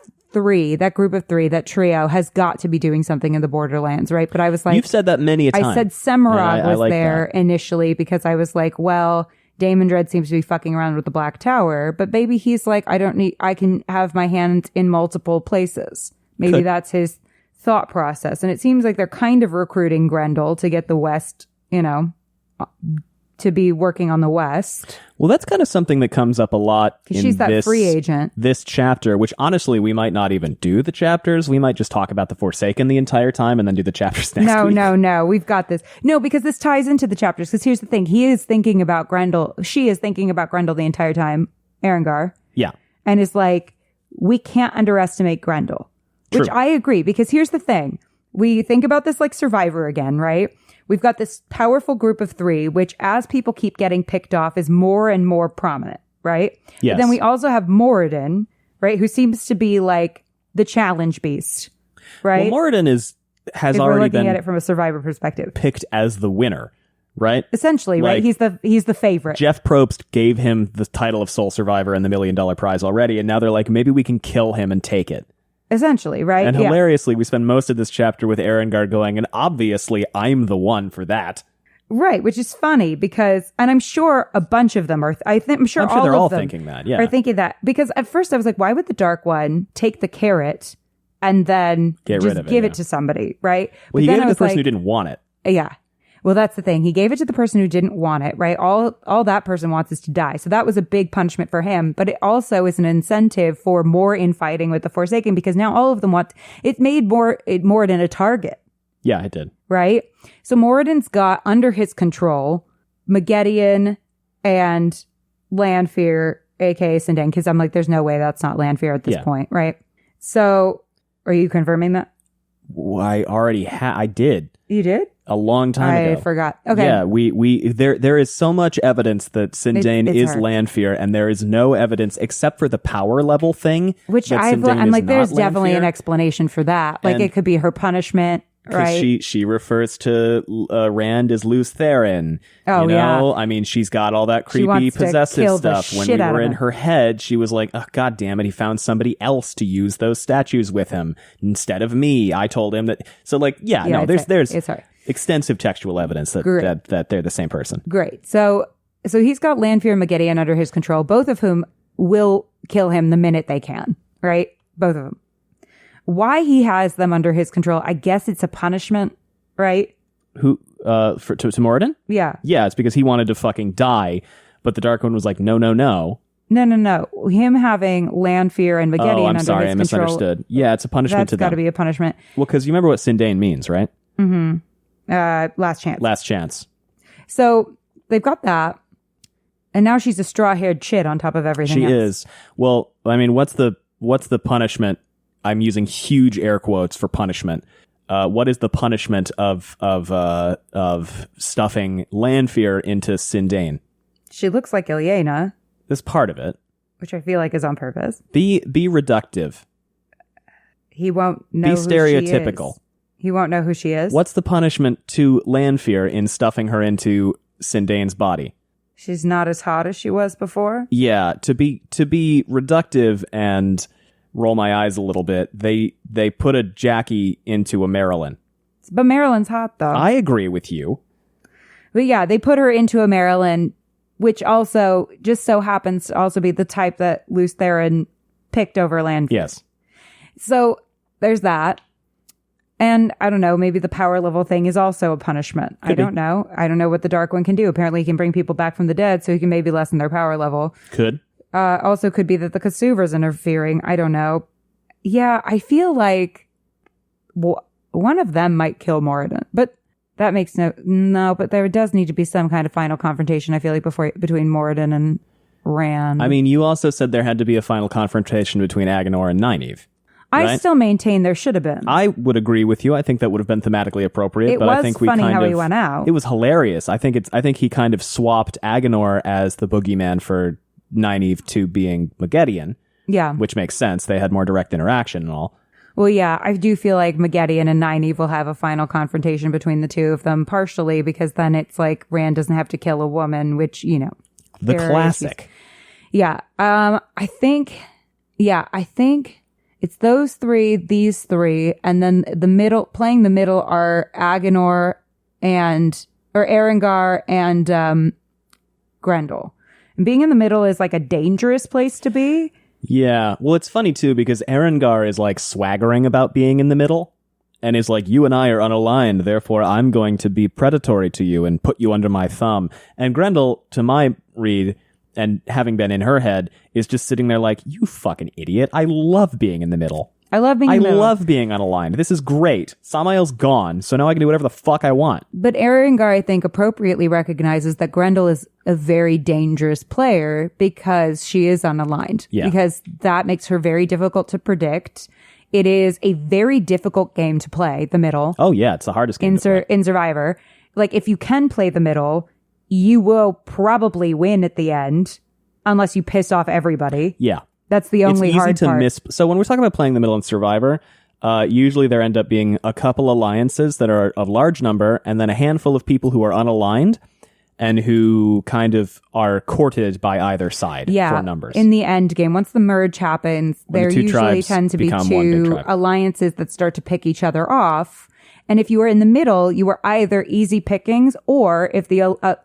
group of 3, that trio has got to be doing something in the Borderlands, right? But I was like... You've said that many a time. I said Semirog was like there initially because I was like, well, Damondred seems to be fucking around with the Black Tower, but maybe he's like, I can have my hand in multiple places. Maybe that's his thought process. And it seems like they're kind of recruiting Grendel to get the West, to be working on the West. Well, that's kind of something that comes up a lot in she's that free agent. This chapter, which honestly, we might not even do the chapters. We might just talk about the Forsaken the entire time and then do the chapters next week. No. We've got this. No, because this ties into the chapters. Because here's the thing. He is thinking about Grendel. She is thinking about Grendel the entire time. Erengar. Yeah. And is like, we can't underestimate Grendel. True. Which I agree. Because here's the thing. We think about this like Survivor again, right? We've got this powerful group of 3, which as people keep getting picked off is more and more prominent, right? Yes. But then we also have Moridin, right? Who seems to be like the challenge beast, right? Well, Moridin has already been at it from a Survivor perspective, picked as the winner, right? Essentially, right? He's the favorite. Jeff Probst gave him the title of Sole Survivor and the $1 million prize already, and now they're like, maybe we can kill him and take it. Essentially, right? And hilariously, we spend most of this chapter with Erengar going, and obviously, I'm the one for that. Right, which is funny because, and I'm sure a bunch of them are, I'm sure they're all them thinking that, yeah. are thinking that. Because at first I was like, why would the Dark One take the carrot and then give it to somebody, right? Well, he gave it to the person who didn't want it. Yeah. Well, that's the thing. He gave it to the person who didn't want it, right? All that person wants is to die. So that was a big punishment for him. But it also is an incentive for more infighting with the Forsaken, because now all of them it made Moridin a target. Yeah, it did. Right? So Moridin's got under his control Magedian and Lanfear, aka Sindain, because I'm like, there's no way that's not Lanfear at this point, right? So, are you confirming that? Well, I did. You did? A long time ago. I forgot. Okay. Yeah, there is so much evidence that Sindain is Lanfear, and there is no evidence except for the power level thing. Which I'm like, there's definitely an explanation for that. Like, it could be her punishment. Right. She refers to Rand as Luce Theron. Oh, yeah. I mean, she's got all that creepy possessive stuff. When we were in her head, she was like, oh, God damn it, he found somebody else to use those statues with him instead of me. I told him that. So, like, there's extensive textual evidence that they're the same person. Great. So he's got Lanfear and Magedian under his control, both of whom will kill him the minute they can, right? Both of them. Why he has them under his control, I guess it's a punishment, right? Who, to Moridin? Yeah. Yeah, it's because he wanted to fucking die, but the Dark One was like, no. No. Him having Lanfear and Magedian under his control. I misunderstood. Yeah, it's a punishment to them. That's got to be a punishment. Well, because you remember what Sindain means, right? Mm-hmm. Last chance. Last chance. So they've got that, and now she's a straw-haired chit on top of everything else. She is. Well, I mean, what's the punishment? I'm using huge air quotes for punishment. What is the punishment of stuffing Lanfear into Sindain? She looks like Ilyena. That's part of it. Which I feel like is on purpose. Be reductive. He won't know who stereotypical. She is. He won't know who she is. What's the punishment to Lanfear in stuffing her into Sindain's body? She's not as hot as she was before? Yeah, to be reductive and roll my eyes a little bit, they put a Jackie into a Marilyn. But Marilyn's hot, though. I agree with you. But yeah, they put her into a Marilyn, which also just so happens to also be the type that Luce Theron picked over Lanfear. Yes. So there's that. And I don't know, maybe the power level thing is also a punishment. I don't know. I don't know what the Dark One can do. Apparently he can bring people back from the dead, so he can maybe lessen their power level. Could. Also could be that the Kasuva's interfering. I don't know. Yeah, I feel like one of them might kill Moridin, but that makes no, but there does need to be some kind of final confrontation, I feel like, between Moridin and Rand. I mean, you also said there had to be a final confrontation between Agenor and Nynaeve. Right? I still maintain there should have been. I would agree with you. I think that would have been thematically appropriate. But I think funny how he went out. It was hilarious. I think he kind of swapped Agenor as the boogeyman for Nynaeve to being Magedian. Yeah. Which makes sense. They had more direct interaction and all. Well, yeah, I do feel like Magedian and Nynaeve will have a final confrontation between the two of them, partially because then it's like Rand doesn't have to kill a woman, which, you know. The classic. Yeah. I think it's those three, these three, and then playing the middle are Agenor Erengar and Grendel. And being in the middle is like a dangerous place to be. Yeah. Well, it's funny too, because Erengar is like swaggering about being in the middle and is like, you and I are unaligned, therefore I'm going to be predatory to you and put you under my thumb. And Grendel, to my read, and having been in her head, is just sitting there like, you fucking idiot. I love being in the middle. I love being unaligned. This is great. Samael's gone, so now I can do whatever the fuck I want. But Erengar, I think, appropriately recognizes that Grendel is a very dangerous player because she is unaligned. Yeah. Because that makes her very difficult to predict. It is a very difficult game to play, the middle. Oh, yeah. It's the hardest game to play. In Survivor. Like, if you can play the middle, you will probably win at the end, unless you piss off everybody. Yeah. That's the only hard part. So when we're talking about playing the middle in Survivor, usually there end up being a couple alliances that are of large number, and then a handful of people who are unaligned and who kind of are courted by either side for numbers. In the end game, once the merge happens, there usually tend to be two alliances that start to pick each other off. And if you are in the middle, you are either easy pickings, or if the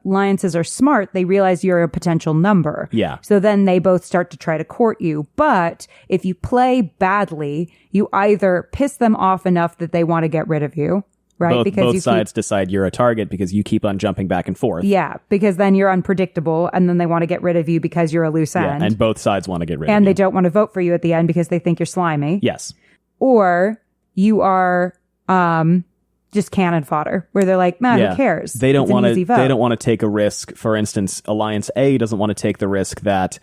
alliances are smart, they realize you're a potential number. Yeah. So then they both start to try to court you. But if you play badly, you either piss them off enough that they want to get rid of you, right? Both sides decide you're a target because you keep on jumping back and forth. Yeah, because then you're unpredictable, and then they want to get rid of you because you're a loose end. And both sides want to get rid of you. And they don't want to vote for you at the end because they think you're slimy. Yes. Or you are just cannon fodder, where they're like, man, who cares? They don't want to. They don't want to take a risk. For instance, Alliance A doesn't want to take the risk that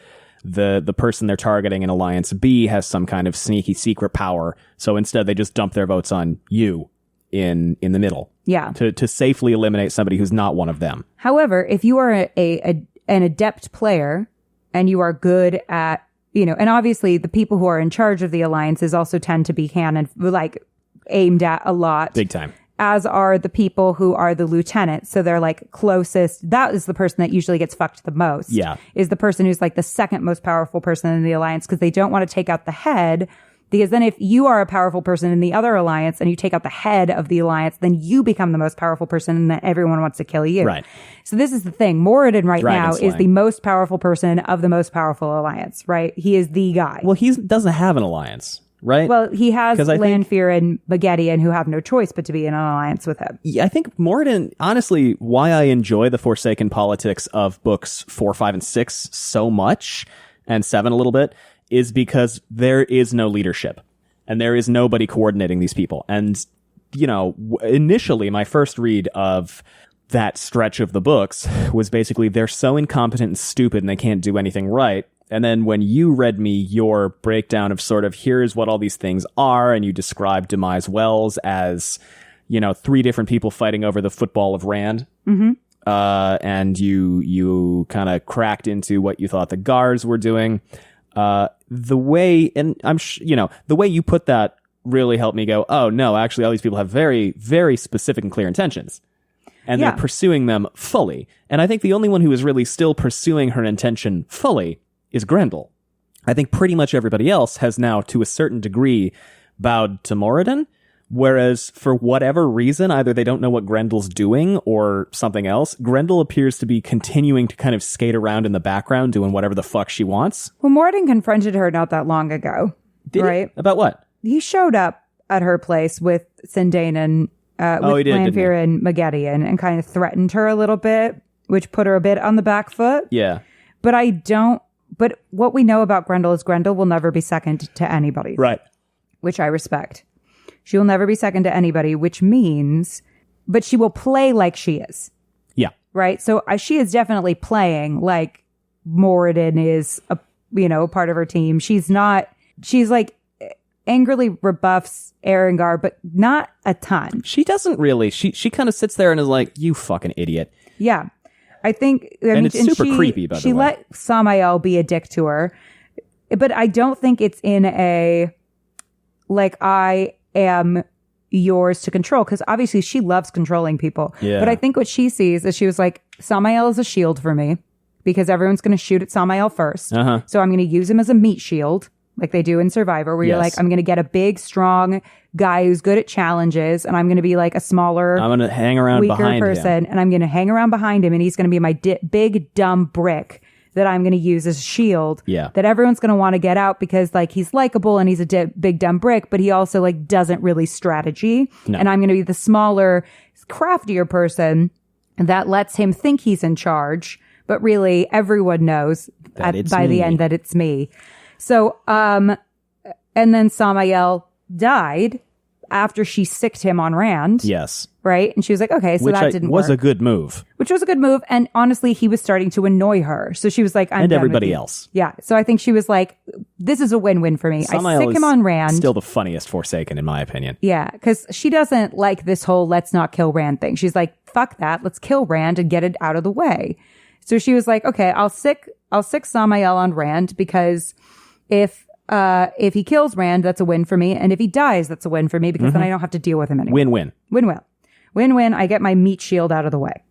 the person they're targeting in Alliance B has some kind of sneaky secret power. So instead, they just dump their votes on you in the middle. Yeah. To safely eliminate somebody who's not one of them. However, if you are an adept player and you are good at, and obviously the people who are in charge of the alliances also tend to be aimed at a lot. Big time. As are the people who are the lieutenants. So they're like closest. That is the person that usually gets fucked the most. Yeah. Is the person who's like the second most powerful person in the alliance, because they don't want to take out the head. Because then if you are a powerful person in the other alliance and you take out the head of the alliance, then you become the most powerful person and then everyone wants to kill you. Right. So this is the thing. Moridin right now is the most powerful person of the most powerful alliance, right? He is the guy. Well, he doesn't have an alliance, right? Well, he has Lanfear and Magedian who have no choice but to be in an alliance with him. Yeah, I think Moridin, honestly, why I enjoy the Forsaken politics of books 4, 5, and 6 so much, and 7 a little bit, is because there is no leadership and there is nobody coordinating these people. And, initially my first read of that stretch of the books was basically they're so incompetent and stupid and they can't do anything right. And then when you read me your breakdown of sort of here's what all these things are, and you described Demise Wells as, 3 different people fighting over the football of Rand. Mm-hmm. And you kind of cracked into what you thought the Guards were doing. The way, and the way you put that really helped me go, oh no, actually all these people have very, very specific and clear intentions. And they're pursuing them fully. And I think the only one who is really still pursuing her intention fully is Grendel. I think pretty much everybody else has now, to a certain degree, bowed to Moridin. Whereas, for whatever reason, either they don't know what Grendel's doing or something else, Grendel appears to be continuing to kind of skate around in the background doing whatever the fuck she wants. Well, Moridin confronted her not that long ago. Did he? About what? He showed up at her place with Sindane and with Lanfear and Magedian and kind of threatened her a little bit, which put her a bit on the back foot. Yeah. But what we know about Grendel is Grendel will never be second to anybody. Right. Which I respect. She will never be second to anybody, which means, but she will play like she is. Yeah. Right? So she is definitely playing like Moridin is a part of her team. She's like angrily rebuffs Erengar, but not a ton. She doesn't really. She kind of sits there and is like, you fucking idiot. Yeah. I think, it's super creepy, by the way. She let Samael be a dick to her, but I don't think it's in a, like, I am yours to control, because obviously she loves controlling people. Yeah. But I think what she sees is she was like, Samael is a shield for me because everyone's going to shoot at Samael first. Uh-huh. So I'm going to use him as a meat shield, like they do in Survivor, where you're like, I'm going to get a big, strong guy who's good at challenges, and I'm going to be like a smaller, I'm going to hang around weaker behind person, and I'm going to hang around behind him, and he's going to be my big, dumb brick that I'm going to use as a shield. Yeah. That everyone's going to want to get out because like he's likable and he's a big, dumb brick, but he also like doesn't really strategy. No. And I'm going to be the smaller, craftier person that lets him think he's in charge, but really everyone knows by the end that it's me. So, and then Samael died after she sicked him on Rand. Yes. Right? And she was like, okay, so that didn't work. Which was a good move. Which was a good move. And honestly, he was starting to annoy her. So she was like, I'm and done everybody with you. else. Yeah. So I think she was like, this is a win-win for me. Samael I sick him on Rand. Still the funniest Forsaken, in my opinion. Yeah. Because she doesn't like this whole let's not kill Rand thing. She's like, fuck that. Let's kill Rand and get it out of the way. So she was like, okay, I'll sick Samael on Rand, because if he kills Rand, that's a win for me. And if he dies, that's a win for me, because then I don't have to deal with him anymore. Win-win. Win-win. Win-win. I get my meat shield out of the way.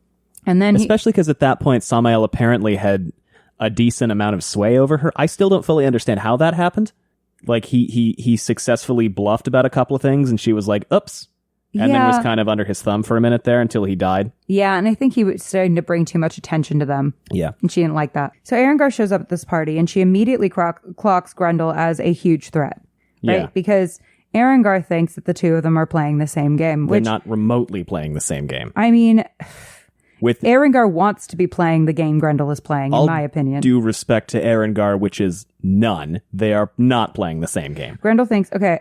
And then especially because at that point, Samael apparently had a decent amount of sway over her. I still don't fully understand how that happened. Like he successfully bluffed about a couple of things, and she was like, oops. And then was kind of under his thumb for a minute there until he died. Yeah, and I think he was starting to bring too much attention to them. Yeah. And she didn't like that. So Erengar shows up at this party, and she immediately clocks Grendel as a huge threat. Right? Yeah. Because Arengar thinks that the two of them are playing the same game. They're not remotely playing the same game. I mean, with Arengar wants to be playing the game Grendel is playing, in my opinion. Due respect to Arengar, which is none, they are not playing the same game. Grendel thinks, okay,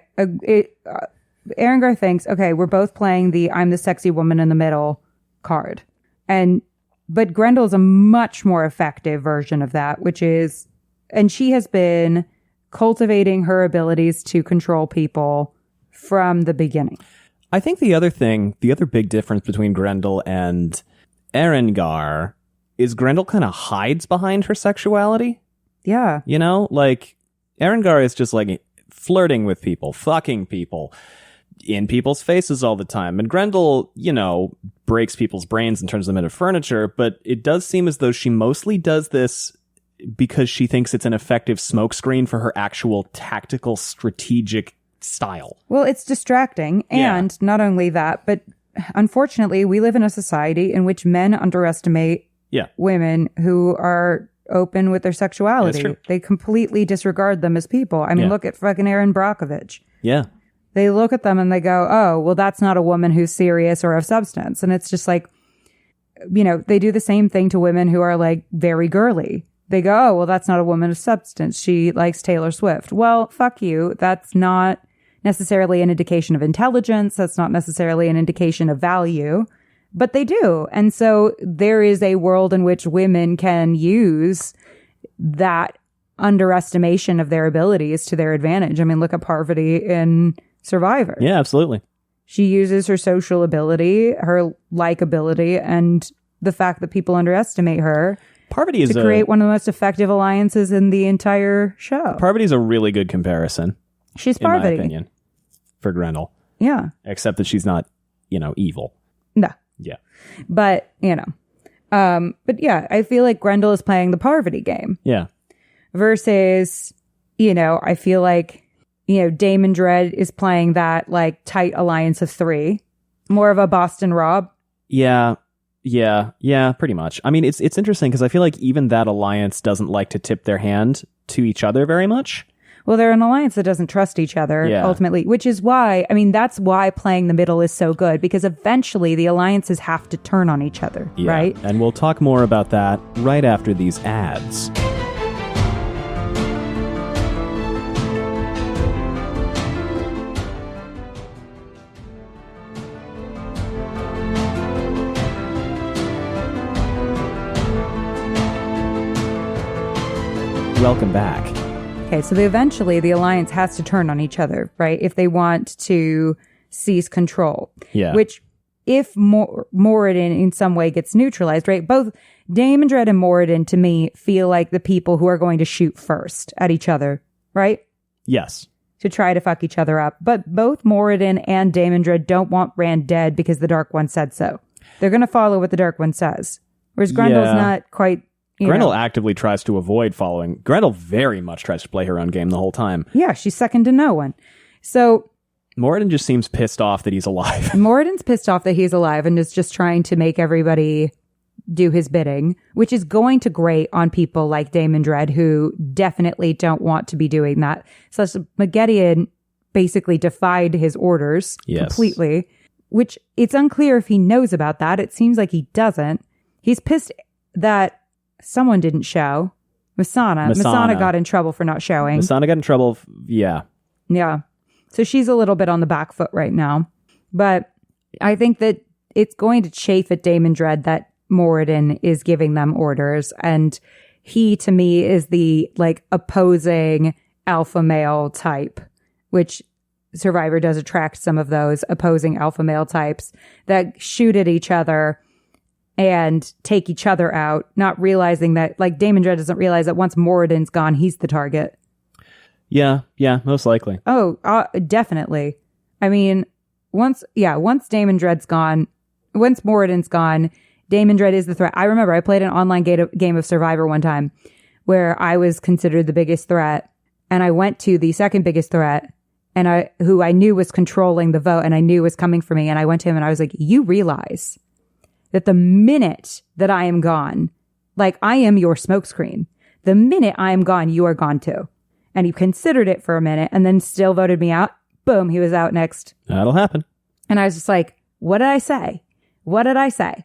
Arengar thinks, okay, we're both playing the I'm the sexy woman in the middle card. But Grendel is a much more effective version of that, which is, and she has been cultivating her abilities to control people from the beginning. I think the other big difference between Grendel and Arengar is Grendel kind of hides behind her sexuality. Yeah. You know, like Arengar is just like flirting with people, fucking people in people's faces all the time. And Grendel, you know, breaks people's brains and turns them into furniture. But it does seem as though she mostly does this because she thinks it's an effective smokescreen for her actual tactical, strategic style. Well, it's distracting. And not only that, but unfortunately, we live in a society in which men underestimate women who are open with their sexuality. They completely disregard them as people. I mean, look at fucking Erin Brockovich. Yeah. They look at them and they go, oh, well, that's not a woman who's serious or of substance. And it's just like, you know, they do the same thing to women who are like very girly. They go, oh, well, that's not a woman of substance. She likes Taylor Swift. Well, fuck you. That's not necessarily an indication of intelligence. That's not necessarily an indication of value, but they do. And so there is a world in which women can use that underestimation of their abilities to their advantage. I mean, look at Parvati in Survivor. Yeah, absolutely. She uses her social ability, her likability, and the fact that people underestimate her Parvati is to create one of the most effective alliances in the entire show. Parvati is a really good comparison. She's Parvati. In my opinion, for Grendel. Yeah. Except that she's not, you know, evil. No. Yeah. But, you know. But yeah, I feel like Grendel is playing the Parvati game. Yeah. Versus, you know, I feel like, you know, Damon Dredd is playing that, like, tight alliance of three. More of a Boston Rob. Yeah, pretty much. I mean, it's interesting because I feel like even that alliance doesn't like to tip their hand to each other very much. Well, they're an alliance that doesn't trust each other, ultimately, which is why, I mean, that's why playing the middle is so good, because eventually the alliances have to turn on each other, right? And we'll talk more about that right after these ads. Welcome back. Okay, so eventually the alliance has to turn on each other, right? If they want to seize control. Yeah. Which, if Moridin in some way gets neutralized, right? Both Damon Dredd and Moridin, to me, feel like the people who are going to shoot first at each other, right? Yes. To try to fuck each other up. But both Moridin and Damon Dredd don't want Rand dead because the Dark One said so. They're going to follow what the Dark One says. Whereas Grendel's not quite... Grendel actively tries to avoid following. Grendel very much tries to play her own game the whole time. Yeah, she's second to no one. So... Moridin just seems pissed off that he's alive. Moridin's pissed off that he's alive and is just trying to make everybody do his bidding, which is going to grate on people like Damon Dredd, who definitely don't want to be doing that. So Maggedian basically defied his orders completely, which it's unclear if he knows about that. It seems like he doesn't. He's pissed that someone didn't show. Masana got in trouble for not showing. Masana got in trouble. Yeah. So she's a little bit on the back foot right now. But I think that it's going to chafe at Damon Dredd that Moridin is giving them orders. And he, to me, is the, like, opposing alpha male type, which Survivor does attract some of those opposing alpha male types that shoot at each other and take each other out, not realizing that, like, Damon Dredd doesn't realize that once Moridin's gone, he's the target. Yeah, most likely. Oh, definitely. I mean, once Damon Dredd's gone, once Moridin's gone, Damon Dredd is the threat. I remember I played an online game of Survivor one time where I was considered the biggest threat, and I went to the second biggest threat, and who I knew was controlling the vote and I knew was coming for me, and I went to him and I was like, you realize that the minute that I am gone, like, I am your smokescreen. The minute I am gone, you are gone too. And he considered it for a minute and then still voted me out. boom, he was out next. That'll happen. And I was just like, what did I say? What did I say?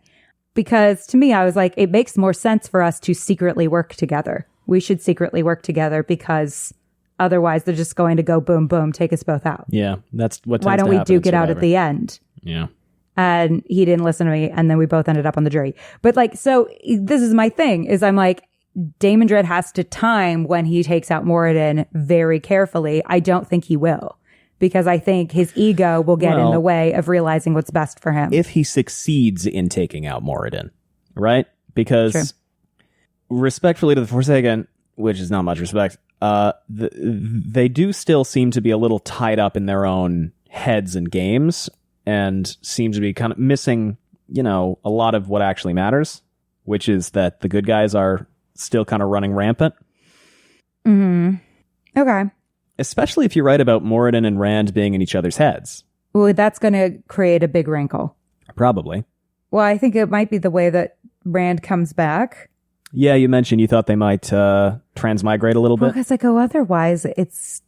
Because to me, I was like, it makes more sense for us to secretly work together. We should secretly work together because otherwise they're just going to go boom, boom, take us both out. Yeah, that's what tends Why don't to we happen in duke it out at Survivor. the end? Yeah. And he didn't listen to me. And then we both ended up on the jury. But like, so this is my thing is I'm like, Damon Dredd has to time when he takes out Moridin very carefully. I don't think he will because I think his ego will get in the way of realizing what's best for him. If he succeeds in taking out Moridin, right? Because respectfully to the Forsaken, which is not much respect, they do still seem to be a little tied up in their own heads and games and seem to be kind of missing, you know, a lot of what actually matters, which is that the good guys are still kind of running rampant. Mm-hmm. Okay. Especially if you write about Moridin and Rand being in each other's heads. Well, that's going to create a big wrinkle. Probably. Well, I think it might be the way that Rand comes back. Yeah, you mentioned you thought they might transmigrate a little bit. Because otherwise it's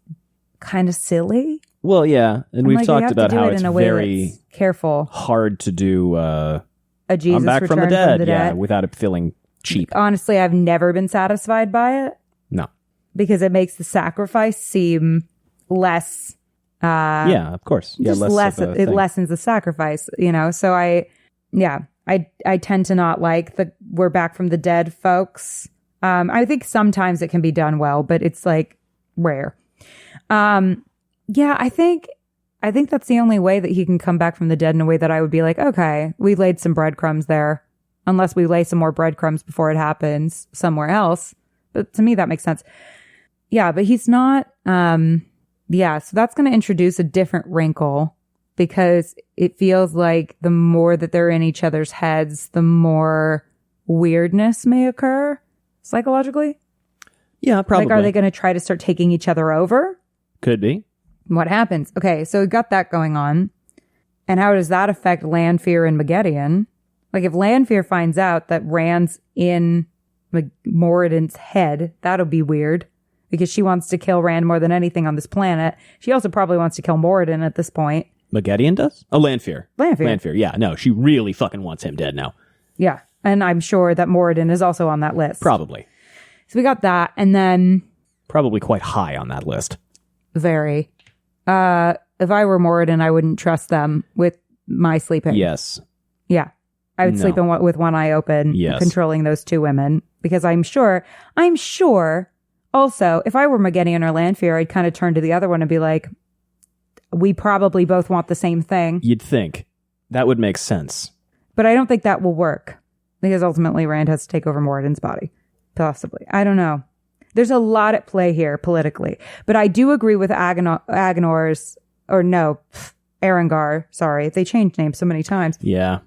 kind of silly. Well, yeah, and we've like, talked about how it's very careful, hard to do a Jesus I'm back return from the dead, from the yeah, dead. without it feeling cheap. Honestly, I've never been satisfied by it. No. Because it makes the sacrifice seem less. Yeah, of course. Yeah, it lessens the sacrifice, you know. So I tend to not like the we're back from the dead folks. I think sometimes it can be done well, but it's like rare. Yeah, I think that's the only way that he can come back from the dead in a way that I would be like, okay, we laid some breadcrumbs there, unless we lay some more breadcrumbs before it happens somewhere else. But to me, that makes sense. Yeah, but he's not. Yeah, so that's going to introduce a different wrinkle because it feels like the more that they're in each other's heads, the more weirdness may occur psychologically. Yeah, probably. Like, are they going to try to start taking each other over? Could be. What happens? Okay, so we got that going on. And how does that affect Lanfear and Maggedion? Like, if Lanfear finds out that Rand's in Moridin's head, that'll be weird. Because she wants to kill Rand more than anything on this planet. She also probably wants to kill Moridin at this point. Maggedion does? Oh, Lanfear. Lanfear. Yeah, no, she really fucking wants him dead now. Yeah, and I'm sure that Moridin is also on that list. Probably. So we got that, and then... Probably quite high on that list. Very. If I were Moridin, I wouldn't trust them with my sleeping. Yes. Yeah. I would sleep with one eye open, controlling those two women. Because I'm sure... Also, if I were Maggedion or Lanfear, I'd kind of turn to the other one and be like, we probably both want the same thing. You'd think. That would make sense. But I don't think that will work. Because ultimately, Rand has to take over Moridin's body. Possibly. I don't know. There's a lot at play here politically. But I do agree with Agonor's... Arengar. Sorry. They changed names so many times. Yeah.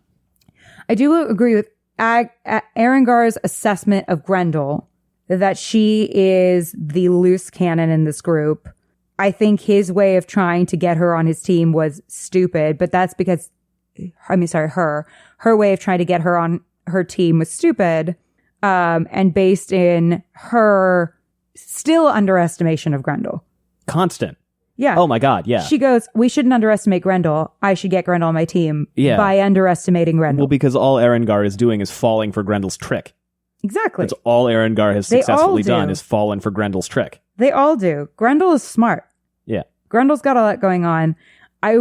I do agree with Arengar's assessment of Grendel. That she is the loose cannon in this group. I think his way of trying to get her on his team was stupid, but that's because, her way of trying to get her on her team was stupid, and based in her still underestimation of Grendel. Constant. Yeah. Oh my God, yeah. She goes, we shouldn't underestimate Grendel. I should get Grendel on my team by underestimating Grendel. Well, because all Arengar is doing is falling for Grendel's trick. Exactly. That's all Arengar has successfully done is fallen for Grendel's trick. They all do. Grendel is smart. Yeah. Grendel's got a lot going on. I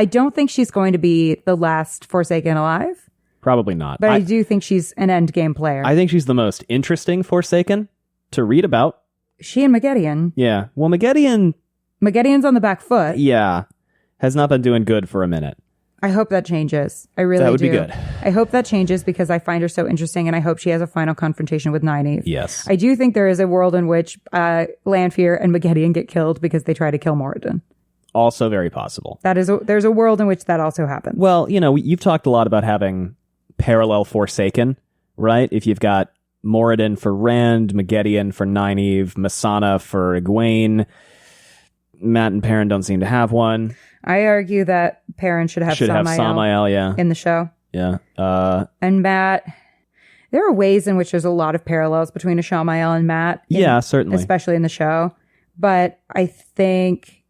don't think she's going to be the last Forsaken alive. Probably not. But I do think she's an endgame player. I think she's the most interesting Forsaken to read about. She and Maggedion. Yeah. Well, Maggedion's on the back foot. Yeah. Has not been doing good for a minute. I hope that changes. I really do. That would be good. I hope that changes because I find her so interesting and I hope she has a final confrontation with Nynaeve. Yes. I do think there is a world in which Lanfear and Maggedion get killed because they try to kill Moridin. Also very possible. There's a world in which that also happens. Well, you've talked a lot about having parallel Forsaken, right? If you've got Moridin for Rand, Maggedion for Nynaeve, Missana for Egwene. Matt and Perrin don't seem to have one. I argue that Perrin should have Samael yeah. in the show. Yeah. And Matt, there are ways in which there's a lot of parallels between Samael and Matt. Yeah, certainly. Especially in the show. But I think...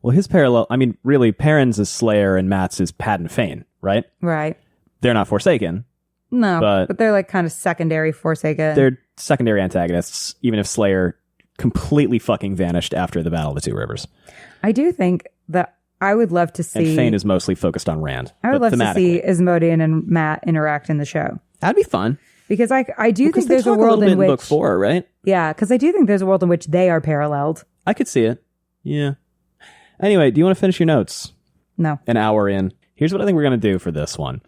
Well, his parallel, I mean, really, Perrin's is Slayer and Matt's is Pad and Fane, right? Right. They're not Forsaken. No, but they're like kind of secondary Forsaken. They're secondary antagonists, even if Slayer completely fucking vanished after the Battle of the Two Rivers. I do think that I would love to see... And Fane is mostly focused on Rand. I would love to see Moridin and Matt interact in the show. That'd be fun. Because I do think there's a world in which... Book 4, right? Yeah, because I do think there's a world in which they are paralleled. I could see it. Yeah. Anyway, do you want to finish your notes? No. An hour in. Here's what I think we're going to do for this one.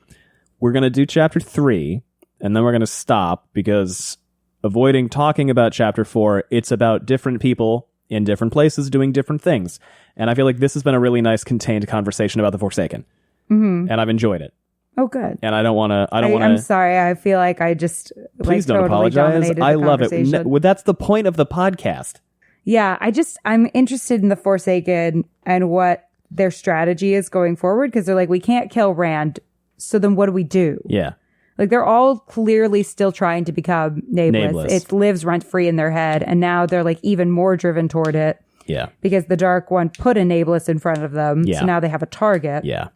We're going to do chapter 3, and then we're going to stop because avoiding talking about chapter 4, it's about different people in different places doing different things. And I feel like this has been a really nice contained conversation about the Forsaken. Mm-hmm. And I've enjoyed it. Oh, good. And I don't want to... I'm sorry. I feel like I just... Please don't totally apologize. I love it. Well, that's the point of the podcast. Yeah, I'm interested in the Forsaken and what their strategy is going forward, because they're like, we can't kill Rand, so then what do we do? Yeah. Like, they're all clearly still trying to become nameless. It lives rent-free in their head, and now they're like even more driven toward it. Yeah. Because the Dark One put a nameless in front of them, so now they have a target. Yeah.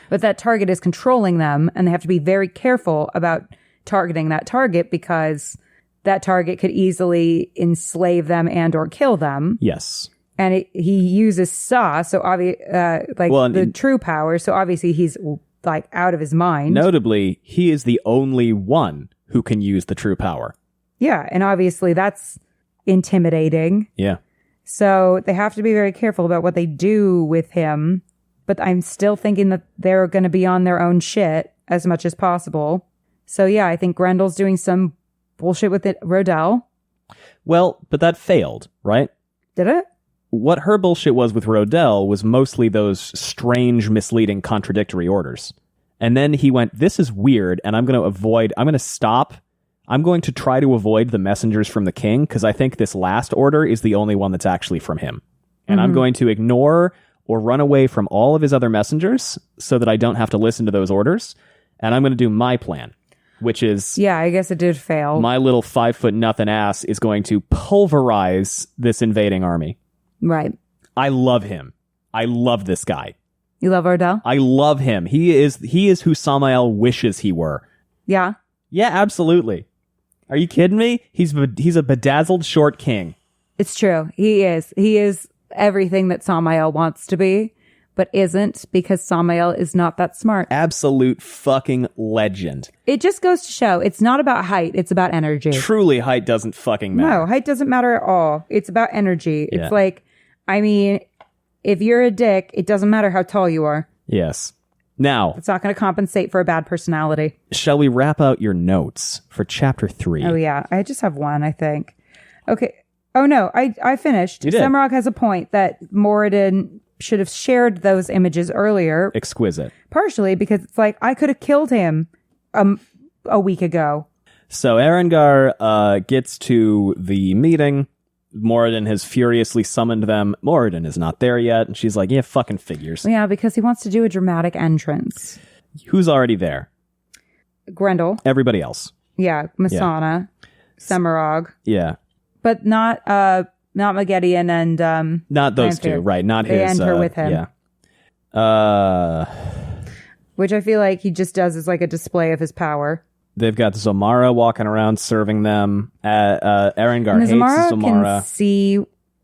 But that target is controlling them, and they have to be very careful about targeting that target, because that target could easily enslave them and or kill them. Yes. And he uses Saw, so the true power, so obviously he's like out of his mind. Notably, he is the only one who can use the true power. Yeah, and obviously that's intimidating. Yeah. So they have to be very careful about what they do with him. But I'm still thinking that they're going to be on their own shit as much as possible. So yeah, I think Grendel's doing some bullshit with Rodell. Well, but that failed, right? Did it? What her bullshit was with Rodell was mostly those strange, misleading, contradictory orders. And then he went, this is weird, and I'm going to stop. I'm going to try to avoid the messengers from the king, because I think this last order is the only one that's actually from him. And I'm going to ignore or run away from all of his other messengers so that I don't have to listen to those orders. And I'm going to do my plan, which is... Yeah, I guess it did fail. My little 5'0" ass is going to pulverize this invading army. Right. I love him. I love this guy. You love Rodell? I love him. He is who Samael wishes he were. Yeah? Yeah, absolutely. Are you kidding me? He's a bedazzled short king. It's true. He is. He is everything that Samael wants to be, but isn't, because Samael is not that smart. Absolute fucking legend. It just goes to show it's not about height, it's about energy. Truly, height doesn't fucking matter. No, height doesn't matter at all. It's about energy. Yeah. It's like, I mean, if you're a dick, it doesn't matter how tall you are. Yes. Now, it's not going to compensate for a bad personality. Shall we wrap out your notes for chapter 3? Oh, yeah. I just have one, I think. Okay. Oh, no. I finished. You did. Semrog has a point that Moridin should have shared those images earlier. Exquisite. Partially because it's like, I could have killed him a week ago. So Arengar gets to the meeting. Moridin has furiously summoned them. Moridin is not there yet. And she's like, yeah, fucking figures. Yeah, because he wants to do a dramatic entrance. Who's already there? Grendel. Everybody else. Yeah, Masana. Yeah. Semrog. Yeah. But not Magedian and... not those two, right. Not they his... enter with him. Yeah. Which I feel like he just does as like a display of his power. They've got Zomara walking around serving them. Arengar hates Zomara. Can see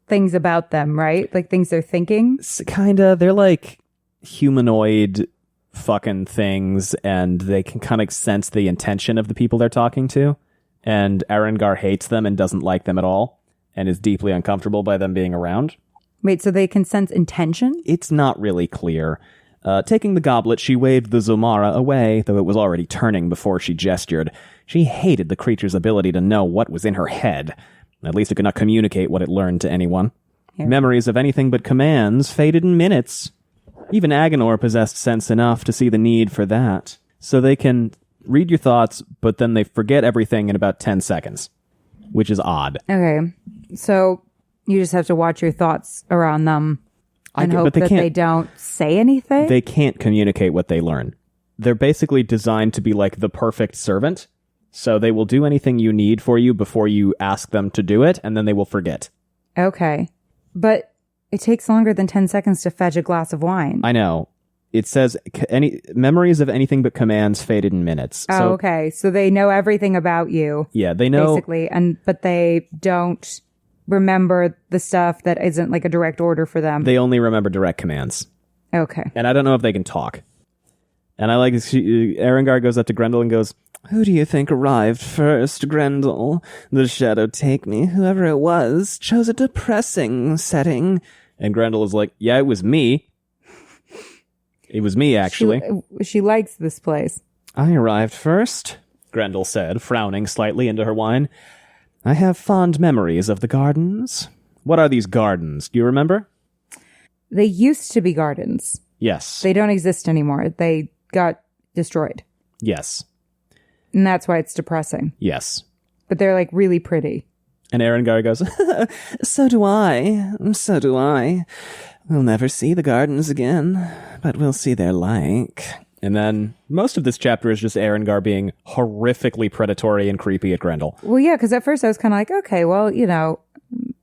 things about them, right? Like things they're thinking. Kinda. They're like humanoid fucking things, and they can kind of sense the intention of the people they're talking to. And Arengar hates them and doesn't like them at all, and is deeply uncomfortable by them being around. Wait, so they can sense intention? It's not really clear. Taking the goblet, she waved the Zomara away, though it was already turning before she gestured. She hated the creature's ability to know what was in her head. At least it could not communicate what it learned to anyone. Yeah. Memories of anything but commands faded in minutes. Even Agenor possessed sense enough to see the need for that. So they can read your thoughts, but then they forget everything in about 10 seconds, which is odd. Okay, so you just have to watch your thoughts around them. And hope that they don't say anything? They can't communicate what they learn. They're basically designed to be like the perfect servant. So they will do anything you need for you before you ask them to do it, and then they will forget. Okay. But It takes longer than 10 seconds to fetch a glass of wine. I know. It says any memories of anything but commands faded in minutes. Oh, okay. So they know everything about you. Yeah, they know. Basically, but they don't remember the stuff that isn't like a direct order for them. They only remember direct commands. Okay. And I don't know if they can talk. And I like Erengar goes up to Grendel and goes, "Who do you think arrived first, Grendel? The shadow take me. Whoever it was chose a depressing setting." And Grendel is like, "Yeah, it was me. It was me, actually." She likes this place. "I arrived first," Grendel said, frowning slightly into her wine. "I have fond memories of the gardens." "What are these gardens? Do you remember?" They used to be gardens. Yes. They don't exist anymore. They got destroyed. Yes. And that's why it's depressing. Yes. But they're like really pretty. And Erengar goes, So do I. So do I. We'll never see the gardens again, but we'll see their like." And then most of this chapter is just Erengar being horrifically predatory and creepy at Grendel. Well, yeah, because at first I was kind of like, okay, well,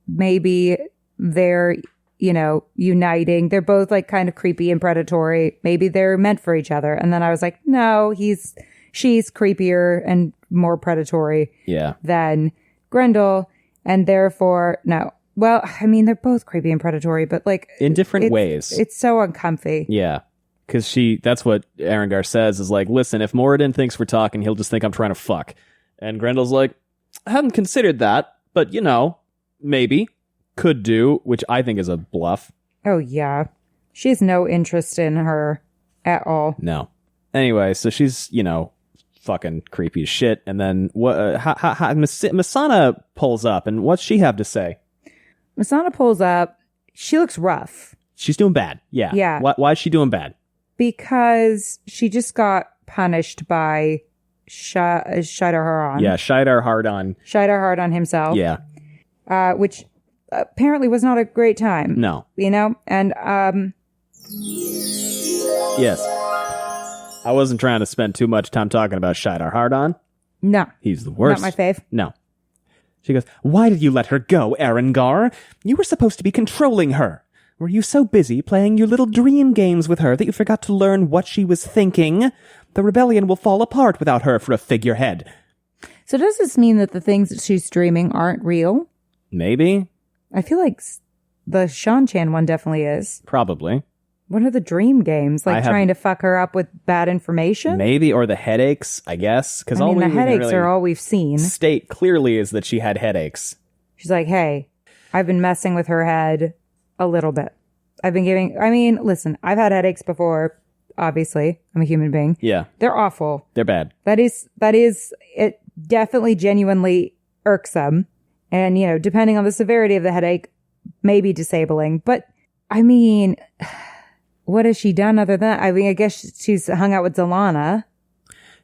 maybe they're, uniting. They're both like kind of creepy and predatory. Maybe they're meant for each other. And then I was like, no, she's creepier and more predatory than Grendel. And therefore, no. Well, I mean, they're both creepy and predatory, but like in different ways. It's so uncomfy. Yeah. Because that's what Erengar says is like, listen, if Moridin thinks we're talking, he'll just think I'm trying to fuck. And Grendel's like, I hadn't considered that, but maybe. Could do, which I think is a bluff. Oh, yeah. She has no interest in her at all. No. Anyway, so she's, fucking creepy as shit. And then Masana pulls up, and what's she have to say? Masana pulls up. She looks rough. She's doing bad. Yeah. Yeah. Why is she doing bad? Because she just got punished by Shidar Haran. Yeah, Shidar Haran. Shidar Haran himself. Yeah. Which apparently was not a great time. No. And yes. I wasn't trying to spend too much time talking about Shidar Haran. No. He's the worst. Not my fave. No. She goes, "Why did you let her go, Erengar? You were supposed to be controlling her. Were you so busy playing your little dream games with her that you forgot to learn what she was thinking? The rebellion will fall apart without her for a figurehead." So does this mean that the things that she's dreaming aren't real? Maybe. I feel like the Shan-Chan one definitely is. Probably. What are the dream games? Like trying to fuck her up with bad information? Maybe, or the headaches, I guess. Because the headaches are all we've seen. State clearly is that she had headaches. She's like, hey, I've been messing with her head a little bit. Listen, I've had headaches before. Obviously, I'm a human being. Yeah. They're awful. They're bad. That is it. Definitely genuinely irksome. And, depending on the severity of the headache, maybe disabling. But, what has she done other than that? I guess she's hung out with Zalana.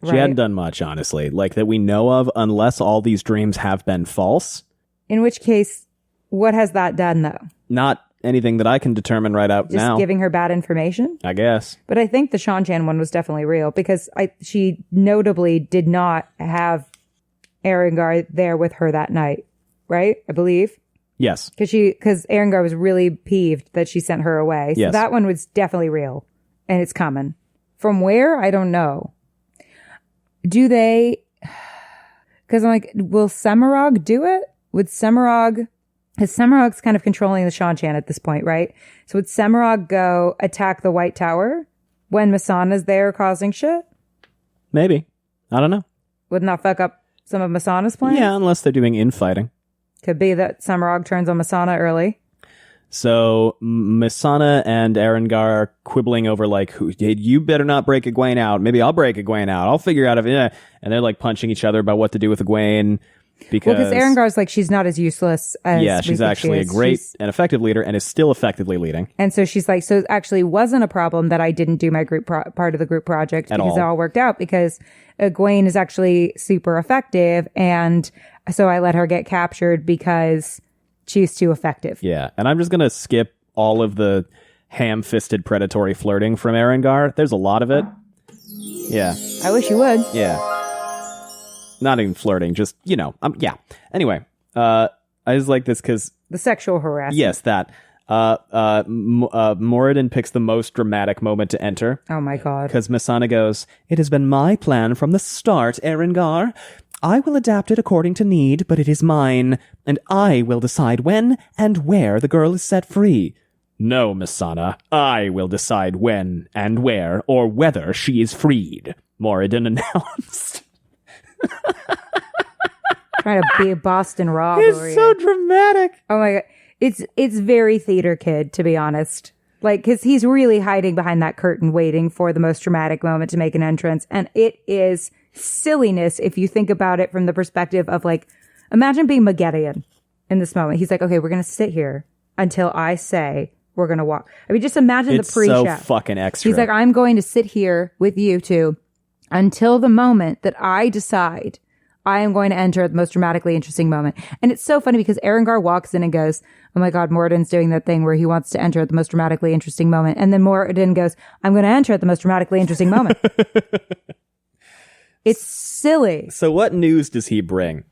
She hadn't done much, honestly. Like, that we know of, unless all these dreams have been false. In which case, what has that done, though? Not anything that I can determine right out now. Just giving her bad information? I guess. But I think the Shan-Chan one was definitely real, because she notably did not have Erengar there with her that night. Right? I believe. Yes. Because Erengar was really peeved that she sent her away. So that one was definitely real. And it's coming. From where? I don't know. Do they... Because I'm like, will Semirog do it? Would Semirog... Because Semirog's kind of controlling the Shan-Chan at this point, right? So would Semirog go attack the White Tower when Masana's there causing shit? Maybe. I don't know. Wouldn't that fuck up some of Masana's plans? Yeah, unless they're doing infighting. Could be that Semirog turns on Masana early. So Masana and Erengar are quibbling over like, you better not break Egwene out. Maybe I'll break Egwene out. I'll figure out if and they're like punching each other about what to do with Egwene. Because Erengar's like, she's not as useless as she's actually a great and effective leader and is still effectively leading. And so she's like, so it actually wasn't a problem that I didn't do my group part of the group project because it all worked out because Egwene is actually super effective. And so I let her get captured because she's too effective. Yeah. And I'm just going to skip all of the ham-fisted predatory flirting from Erengar. There's a lot of it. Yeah. I wish you would. Yeah. Not even flirting, just, yeah. Anyway, I just like this because... The sexual harassment. Yes, that. Moridin picks the most dramatic moment to enter. Oh my god. Because Masana goes, "It has been my plan from the start, Erengar. I will adapt it according to need, but it is mine, and I will decide when and where the girl is set free." "No, Masana, I will decide when and where or whether she is freed," Moridin announced. Trying to be a Boston Rob. It's so dramatic. Oh my god. It's very theater kid, to be honest. Like, because he's really hiding behind that curtain waiting for the most dramatic moment to make an entrance. And it is silliness if you think about it from the perspective of, like, imagine being Mageddon in this moment. He's like, okay, we're going to sit here until I say we're going to walk. I mean, just imagine the pre-show. It's so fucking extra. He's like, I'm going to sit here with you two until the moment that I decide I am going to enter the most dramatically interesting moment. And it's so funny because Erengar walks in and goes, "Oh my God, Moridin's doing that thing where he wants to enter at the most dramatically interesting moment." And then Moridin goes, "I'm going to enter at the most dramatically interesting moment." It's silly. So what news does he bring?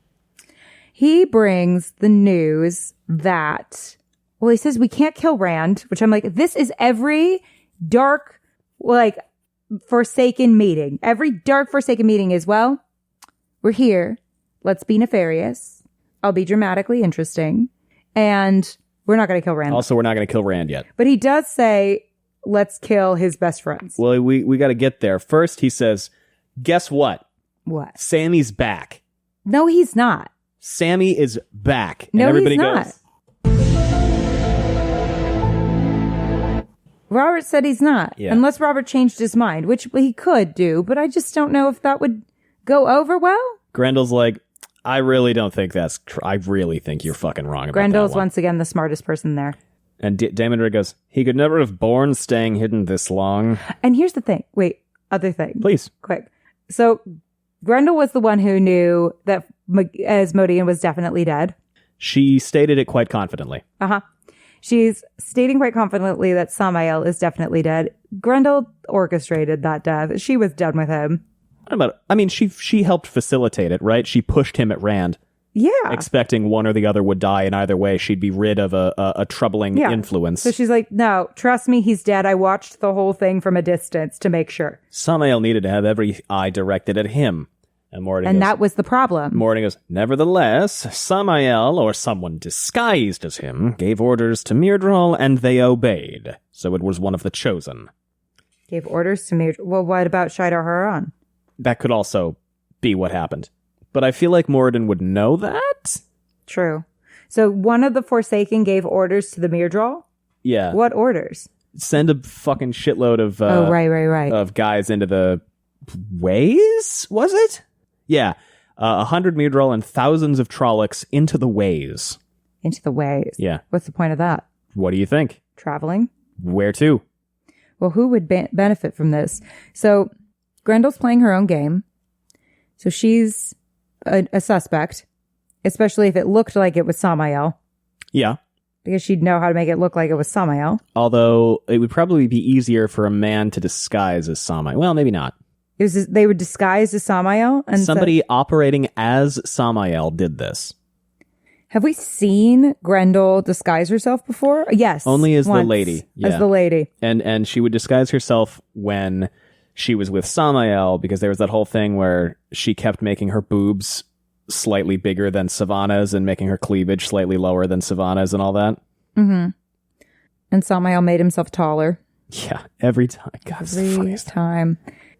He brings the news that, well, he says we can't kill Rand, which I'm like, this is every dark, like, Forsaken meeting. Every dark Forsaken meeting is, well, we're here. Let's be nefarious. I'll be dramatically interesting. And we're not going to kill Rand. Also, we're not going to kill Rand yet. But he does say, let's kill his best friends. Well, we got to get there. First, he says, guess what? What? Sammy's back. No, he's not. Sammy is back. No, and everybody he's not. goes, Robert said he's not. Yeah. Unless Robert changed his mind, which he could do. But I just don't know if that would go over well. Grendel's like, I really don't think that's I really think you're fucking wrong about Grendel's that one. once again the smartest person there. And Daemon goes, he could never have borne staying hidden this long. And here's the thing. Wait, other thing. Please. Quick. So Grendel was the one who knew that Asmodean was definitely dead. She stated it quite confidently. Uh-huh. She's stating quite confidently that Samael is definitely dead. Grendel orchestrated that death. She was done with him. I mean, she helped facilitate it, right? She pushed him at Rand. Yeah. Expecting one or the other would die, and either way, she'd be rid of a troubling influence. So she's like, no, trust me, he's dead. I watched the whole thing from a distance to make sure. Samael needed to have every eye directed at him. And that was the problem. Moridin goes, nevertheless, Samael, or someone disguised as him, gave orders to Myrddraal, and they obeyed. So it was one of the chosen. Gave orders to Myrddraal. Well, what about Shidar Haran? That could also be what happened. But I feel like Moridin would know that? True. So one of the Forsaken gave orders to the Myrddraal? Yeah. What orders? Send a fucking shitload of right. of guys into the ways? Was it? Yeah. 100 Myrddraal and thousands of Trollocs into the ways. Into the ways? Yeah. What's the point of that? What do you think? Traveling? Where to? Well, who would benefit from this? So Grendel's playing her own game. So she's a suspect, especially if it looked like it was Samael. Yeah. Because she'd know how to make it look like it was Samael. Although it would probably be easier for a man to disguise as Samael. Well, maybe not. They were disguised as Samael? And somebody operating as Samael did this. Have we seen Grendel disguise herself before? Yes. Only as once, the lady. Yeah. As the lady. And she would disguise herself when she was with Samael, because there was that whole thing where she kept making her boobs slightly bigger than Savannah's and making her cleavage slightly lower than Savannah's and all that. Mm-hmm. And Samael made himself taller. Yeah, every time. God, every time.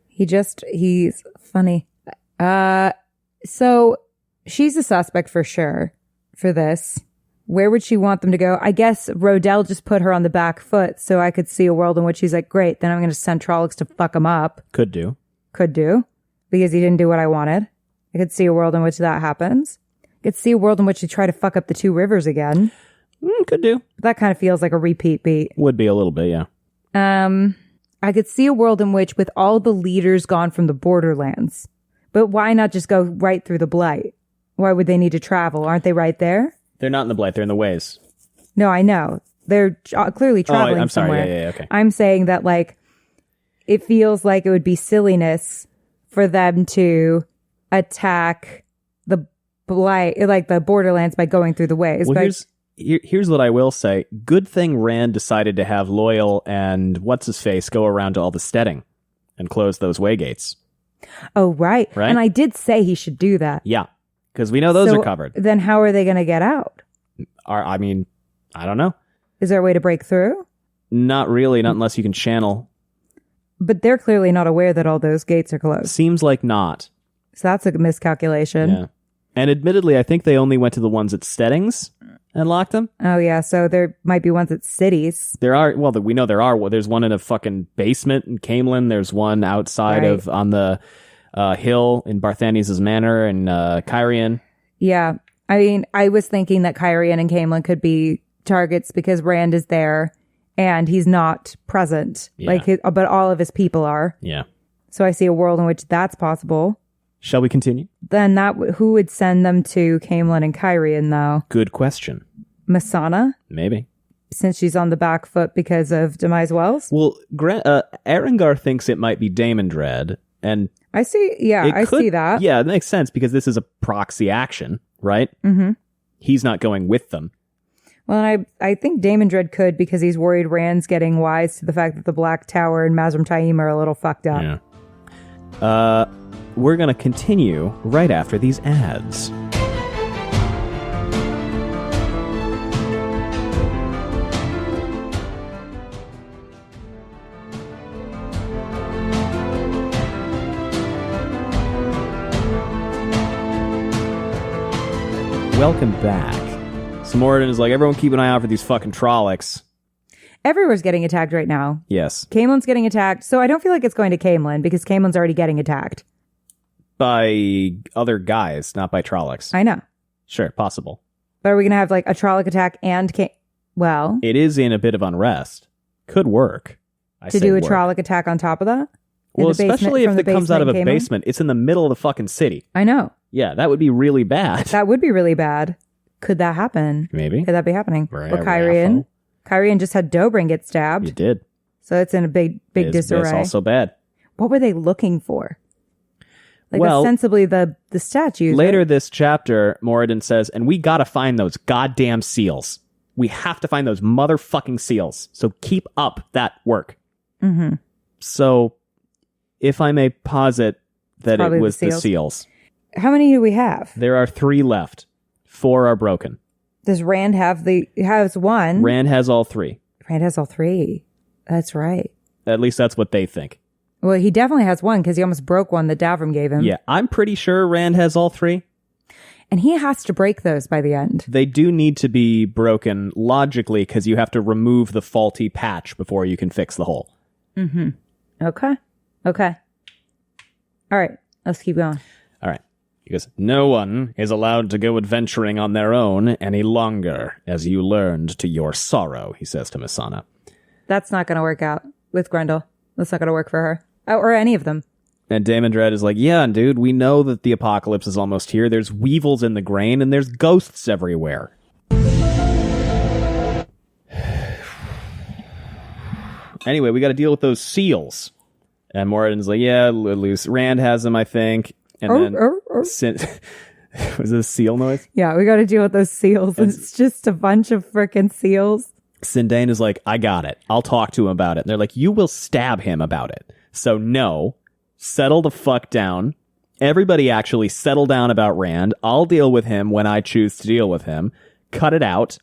He's funny. So she's a suspect for sure for this. Where would she want them to go? I guess Rodell just put her on the back foot so I could see a world in which he's like, great, then I'm going to send Trollocs to fuck him up. Could do. Because he didn't do what I wanted. I could see a world in which that happens. I could see a world in which they try to fuck up the two rivers again. Could do. That kind of feels like a repeat beat. Would be a little bit, yeah. I could see a world in which with all the leaders gone from the borderlands. But why not just go right through the Blight? Why would they need to travel? Aren't they right there? They're not in the Blight. They're in the Ways. No, I know. They're clearly traveling I'm sorry. somewhere. Yeah, okay. I'm saying that, like, it feels like it would be silliness for them to attack the Blight, like the borderlands, by going through the Ways. Well, here's what I will say. Good thing Rand decided to have Loyal and what's-his-face go around to all the steading and close those way gates. Oh, right. And I did say he should do that. Yeah, because we know those are covered. Then how are they going to get out? I mean, I don't know. Is there a way to break through? Not really, not unless you can channel. But they're clearly not aware that all those gates are closed. Seems like not. So that's a miscalculation. Yeah. And admittedly, I think they only went to the ones at Steadings and locked them. Oh, yeah. So there might be ones at cities. There are, well, we know there are. Well, there's one in a fucking basement in Camelin. There's one outside of, on the hill in Barthanius' Manor and Kyrian. Yeah. I mean, I was thinking that Kyrian and Camelin could be targets because Rand is there and he's not present. Yeah. But all of his people are. Yeah. So I see a world in which that's possible. Shall we continue? Then who would send them to Camelin and Kyrian, though? Good question. Masana? Maybe. Since she's on the back foot because of Demise Wells? Well, Arengar thinks it might be Damondred, and I see. Yeah, I see that. Yeah, it makes sense because this is a proxy action, right? Mm-hmm. He's not going with them. Well, and I think Damondred could because he's worried Rand's getting wise to the fact that the Black Tower and Mazrim Taim are a little fucked up. Yeah. We're going to continue right after these ads. Welcome back. So Moridin is like, everyone keep an eye out for these fucking Trollocs. Everywhere's getting attacked right now. Yes. Camelin's getting attacked, so I don't feel like it's going to Camelin because Camelin's already getting attacked. By other guys, not by Trollocs. I know. Sure, possible. But are we going to have like a Trolloc attack and well... It is in a bit of unrest. Could work. To do a Trolloc attack on top of that? Well, especially if it comes out of a basement. It's in the middle of the fucking city. I know. Yeah, that would be really bad. That would be really bad. Could that happen? Maybe. Could that be happening? Or Kyrian. Kyrian just had Dobrin get stabbed. You did. So it's in a big disarray. It's also bad. What were they looking for? Like, well, ostensibly the statues. Later this chapter, Moridin says, and we gotta find those goddamn seals. We have to find those motherfucking seals. So keep up that work. Mm-hmm. So, if I may posit that it was the seals. How many do we have? There are 3 left. 4 are broken. Does Rand has one? Rand has all 3. Rand has all 3. That's right. At least that's what they think. Well, he definitely has one because he almost broke one that Davram gave him. Yeah, I'm pretty sure Rand has all 3. And he has to break those by the end. They do need to be broken logically because you have to remove the faulty patch before you can fix the hole. Mm-hmm. Okay. All right. Let's keep going. All right. He goes, no one is allowed to go adventuring on their own any longer, as you learned to your sorrow, he says to Masana. That's not going to work out with Grendel. That's not going to work for her. Or any of them. And Damondred is like, yeah, dude, we know that the apocalypse is almost here. There's weevils in the grain, and there's ghosts everywhere. Anyway, we got to deal with those seals. And Moridin's like, yeah, Rand has them, I think. And then... was this a seal noise? Yeah, we got to deal with those seals. It's just a bunch of frickin' seals. Sindane is like, I got it. I'll talk to him about it. And they're like, you will stab him about it. So no, settle the fuck down. Everybody actually settle down about Rand. I'll deal with him when I choose to deal with him. Cut it out.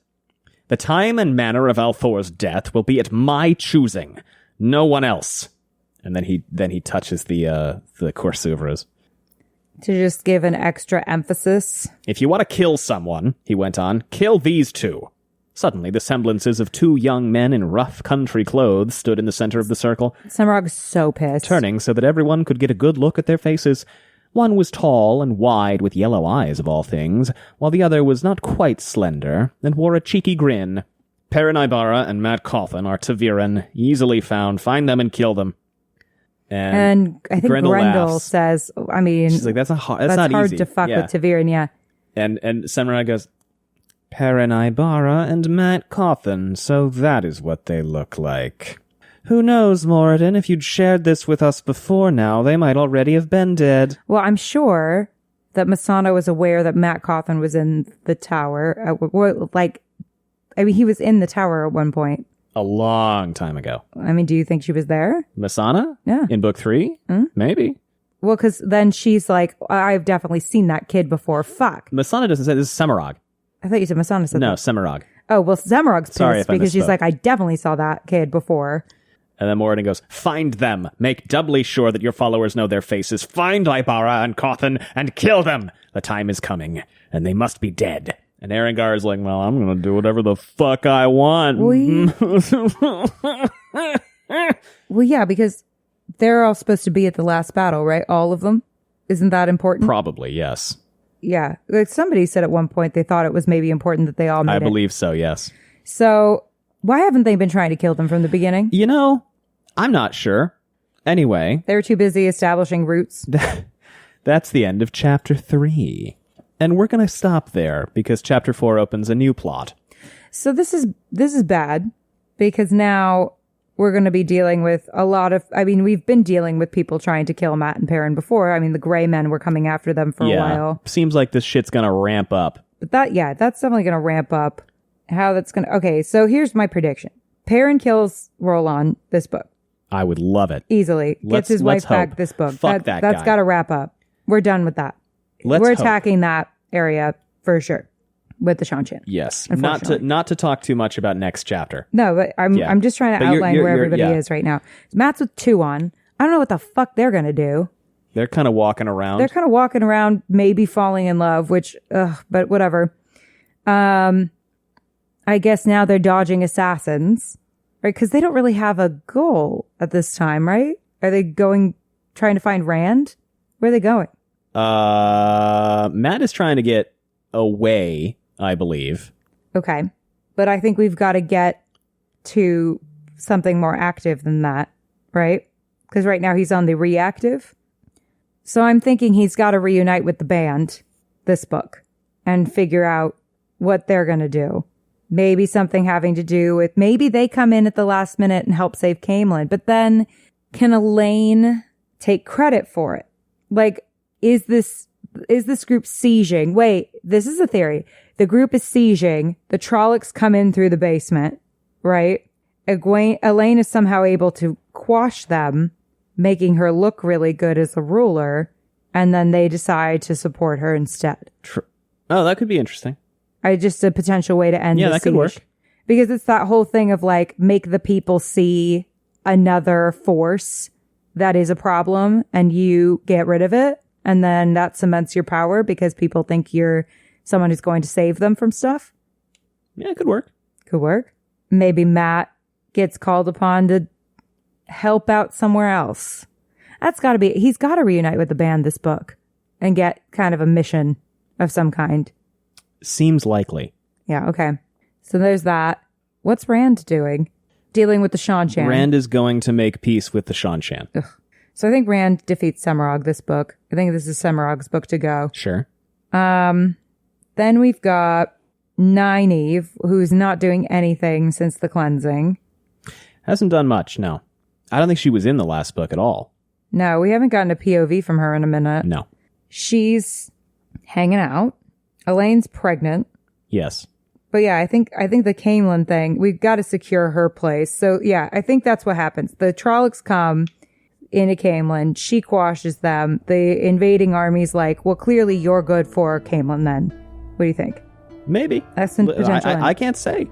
The time and manner of Althor's death will be at my choosing. No one else. And then he touches the Corsuvras. To just give an extra emphasis. If you want to kill someone, he went on, kill these 2. Suddenly, the semblances of 2 young men in rough country clothes stood in the center of the circle. Samrog's so pissed. Turning so that everyone could get a good look at their faces. One was tall and wide with yellow eyes of all things, while the other was not quite slender and wore a cheeky grin. Perrin Ibarra and Matt Cawthon are Taviran, easily found. Find them and kill them. And I think Grendel says, I mean... She's like, that's not hard easy. To fuck with Taviran, yeah. And Samurai goes, Perrin Ibarra and Matt Cawthon, so that is what they look like. Who knows, Moridin, if you'd shared this with us before now, they might already have been dead. Well, I'm sure that Masana was aware that Matt Cawthon was in the tower. I mean, he was in the tower at one point. A long time ago. I mean, do you think she was there? Masana? Yeah. In book 3? Maybe. Well, because then she's like, I've definitely seen that kid before. Fuck. Masana doesn't say this is Semirog. I thought you said Masana said No, that. Semirog. Oh, well, Zemrog's Sorry pissed if I because she's misspoke. like, I definitely saw that kid before. And then Moridin goes, find them. Make doubly sure that your followers know their faces. Find Ibara and Cawthon and kill them. The time is coming, and they must be dead. And Arengar is like, well, I'm going to do whatever the fuck I want. Well, yeah, because they're all supposed to be at the last battle, right? All of them? Isn't that important? Probably, yes. Yeah. Like somebody said at one point they thought it was maybe important that they all made I it. believe so, yes. So why haven't they been trying to kill them from the beginning? You know, I'm not sure. Anyway, They were too busy establishing roots. that's the end of chapter 3. And we're going to stop there because chapter 4 opens a new plot. So this is bad because now we're going to be dealing with a lot of, I mean, we've been dealing with people trying to kill Matt and Perrin before. I mean, the Grey Men were coming after them for a while. Seems like this shit's going to ramp up. But that's definitely going to ramp up. How that's going to, okay, so here's my prediction. Perrin kills Roland this book. I would love it. Easily. Gets his let's wife back hope. this book. Fuck that That's guy. got to wrap up. We're done with that. Let's We're hope. attacking that area for sure with the Shanchan. Yes. Unfortunately. Not to talk too much about next chapter. No, but I'm just trying to But outline where everybody yeah. is right now. Matt's with 2 on. I don't know what the fuck they're going to do. They're kind of walking around. They're kind of walking around, maybe falling in love, which, but whatever. I guess now they're dodging assassins, right? Because they don't really have a goal at this time, right? Are they trying to find Rand? Where are they going? Matt is trying to get away, I believe. Okay. But I think we've got to get to something more active than that, right? Because right now he's on the reactive. So I'm thinking he's got to reunite with the band this book and figure out what they're going to do. Maybe something having to do with, maybe they come in at the last minute and help save Camelin. But then can Elaine take credit for it? Like, is this group sieging? Wait, this is a theory. The group is sieging. The Trollocs come in through the basement, right? Elaine is somehow able to quash them, making her look really good as a ruler. And then they decide to support her instead. Oh, that could be interesting. Just a potential way to end the that could siege. work. Because it's that whole thing of like, make the people see another force that is a problem and you get rid of it. And then that cements your power because people think you're someone who's going to save them from stuff. Yeah, it could work. Could work. Maybe Matt gets called upon to help out somewhere else. He's got to reunite with the band this book and get kind of a mission of some kind. Seems likely. Yeah, okay. So there's that. What's Rand doing? Dealing with the Shanchan. Rand is going to make peace with the Shanchan. So I think Rand defeats Semirog this book. I think this is Semirog's book to go. Sure. Then we've got Nynaeve, who's not doing anything since the cleansing. Hasn't done much, no. I don't think she was in the last book at all. No, we haven't gotten a POV from her in a minute. No. She's hanging out. Elaine's pregnant. Yes. But yeah, I think the Camelin thing, we've got to secure her place. So yeah, I think that's what happens. The Trollocs come into Camelin. She quashes them. The invading army's like, well, clearly you're good for Camelin then. What do you think? Maybe. That's the potential end. I can't say.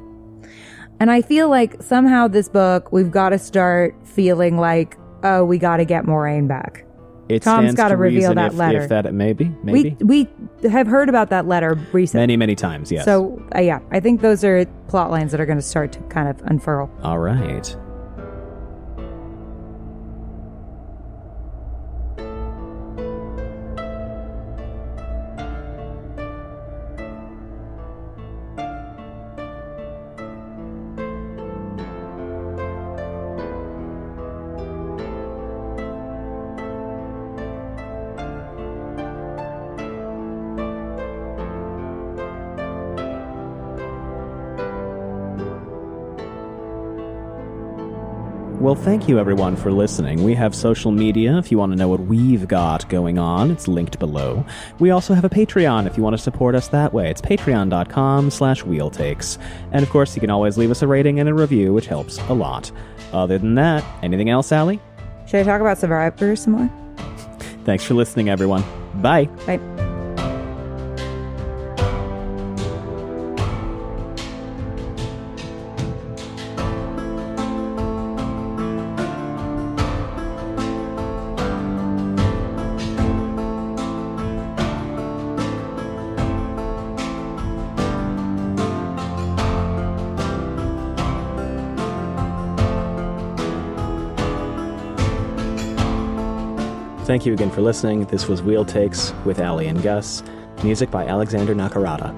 And I feel like somehow this book, we've got to start feeling like, oh, we got to get Moraine back. Tom's got to reveal that letter. If that, maybe. We have heard about that letter recently. Many, many times, yes. So, yeah, I think those are plot lines that are going to start to kind of unfurl. All right. Well, thank you everyone for listening. We have social media if you want to know what we've got going on. It's linked below. We also have a Patreon if you want to support us that way. It's patreon.com/wheeltakes. And of course, you can always leave us a rating and a review, which helps a lot. Other than that, anything else, Allie? Should I talk about Survivor some more? Thanks for listening, everyone. Bye. Bye. Thank you again for listening. This was Wheel Takes with Allie and Gus. Music by Alexander Nakarada.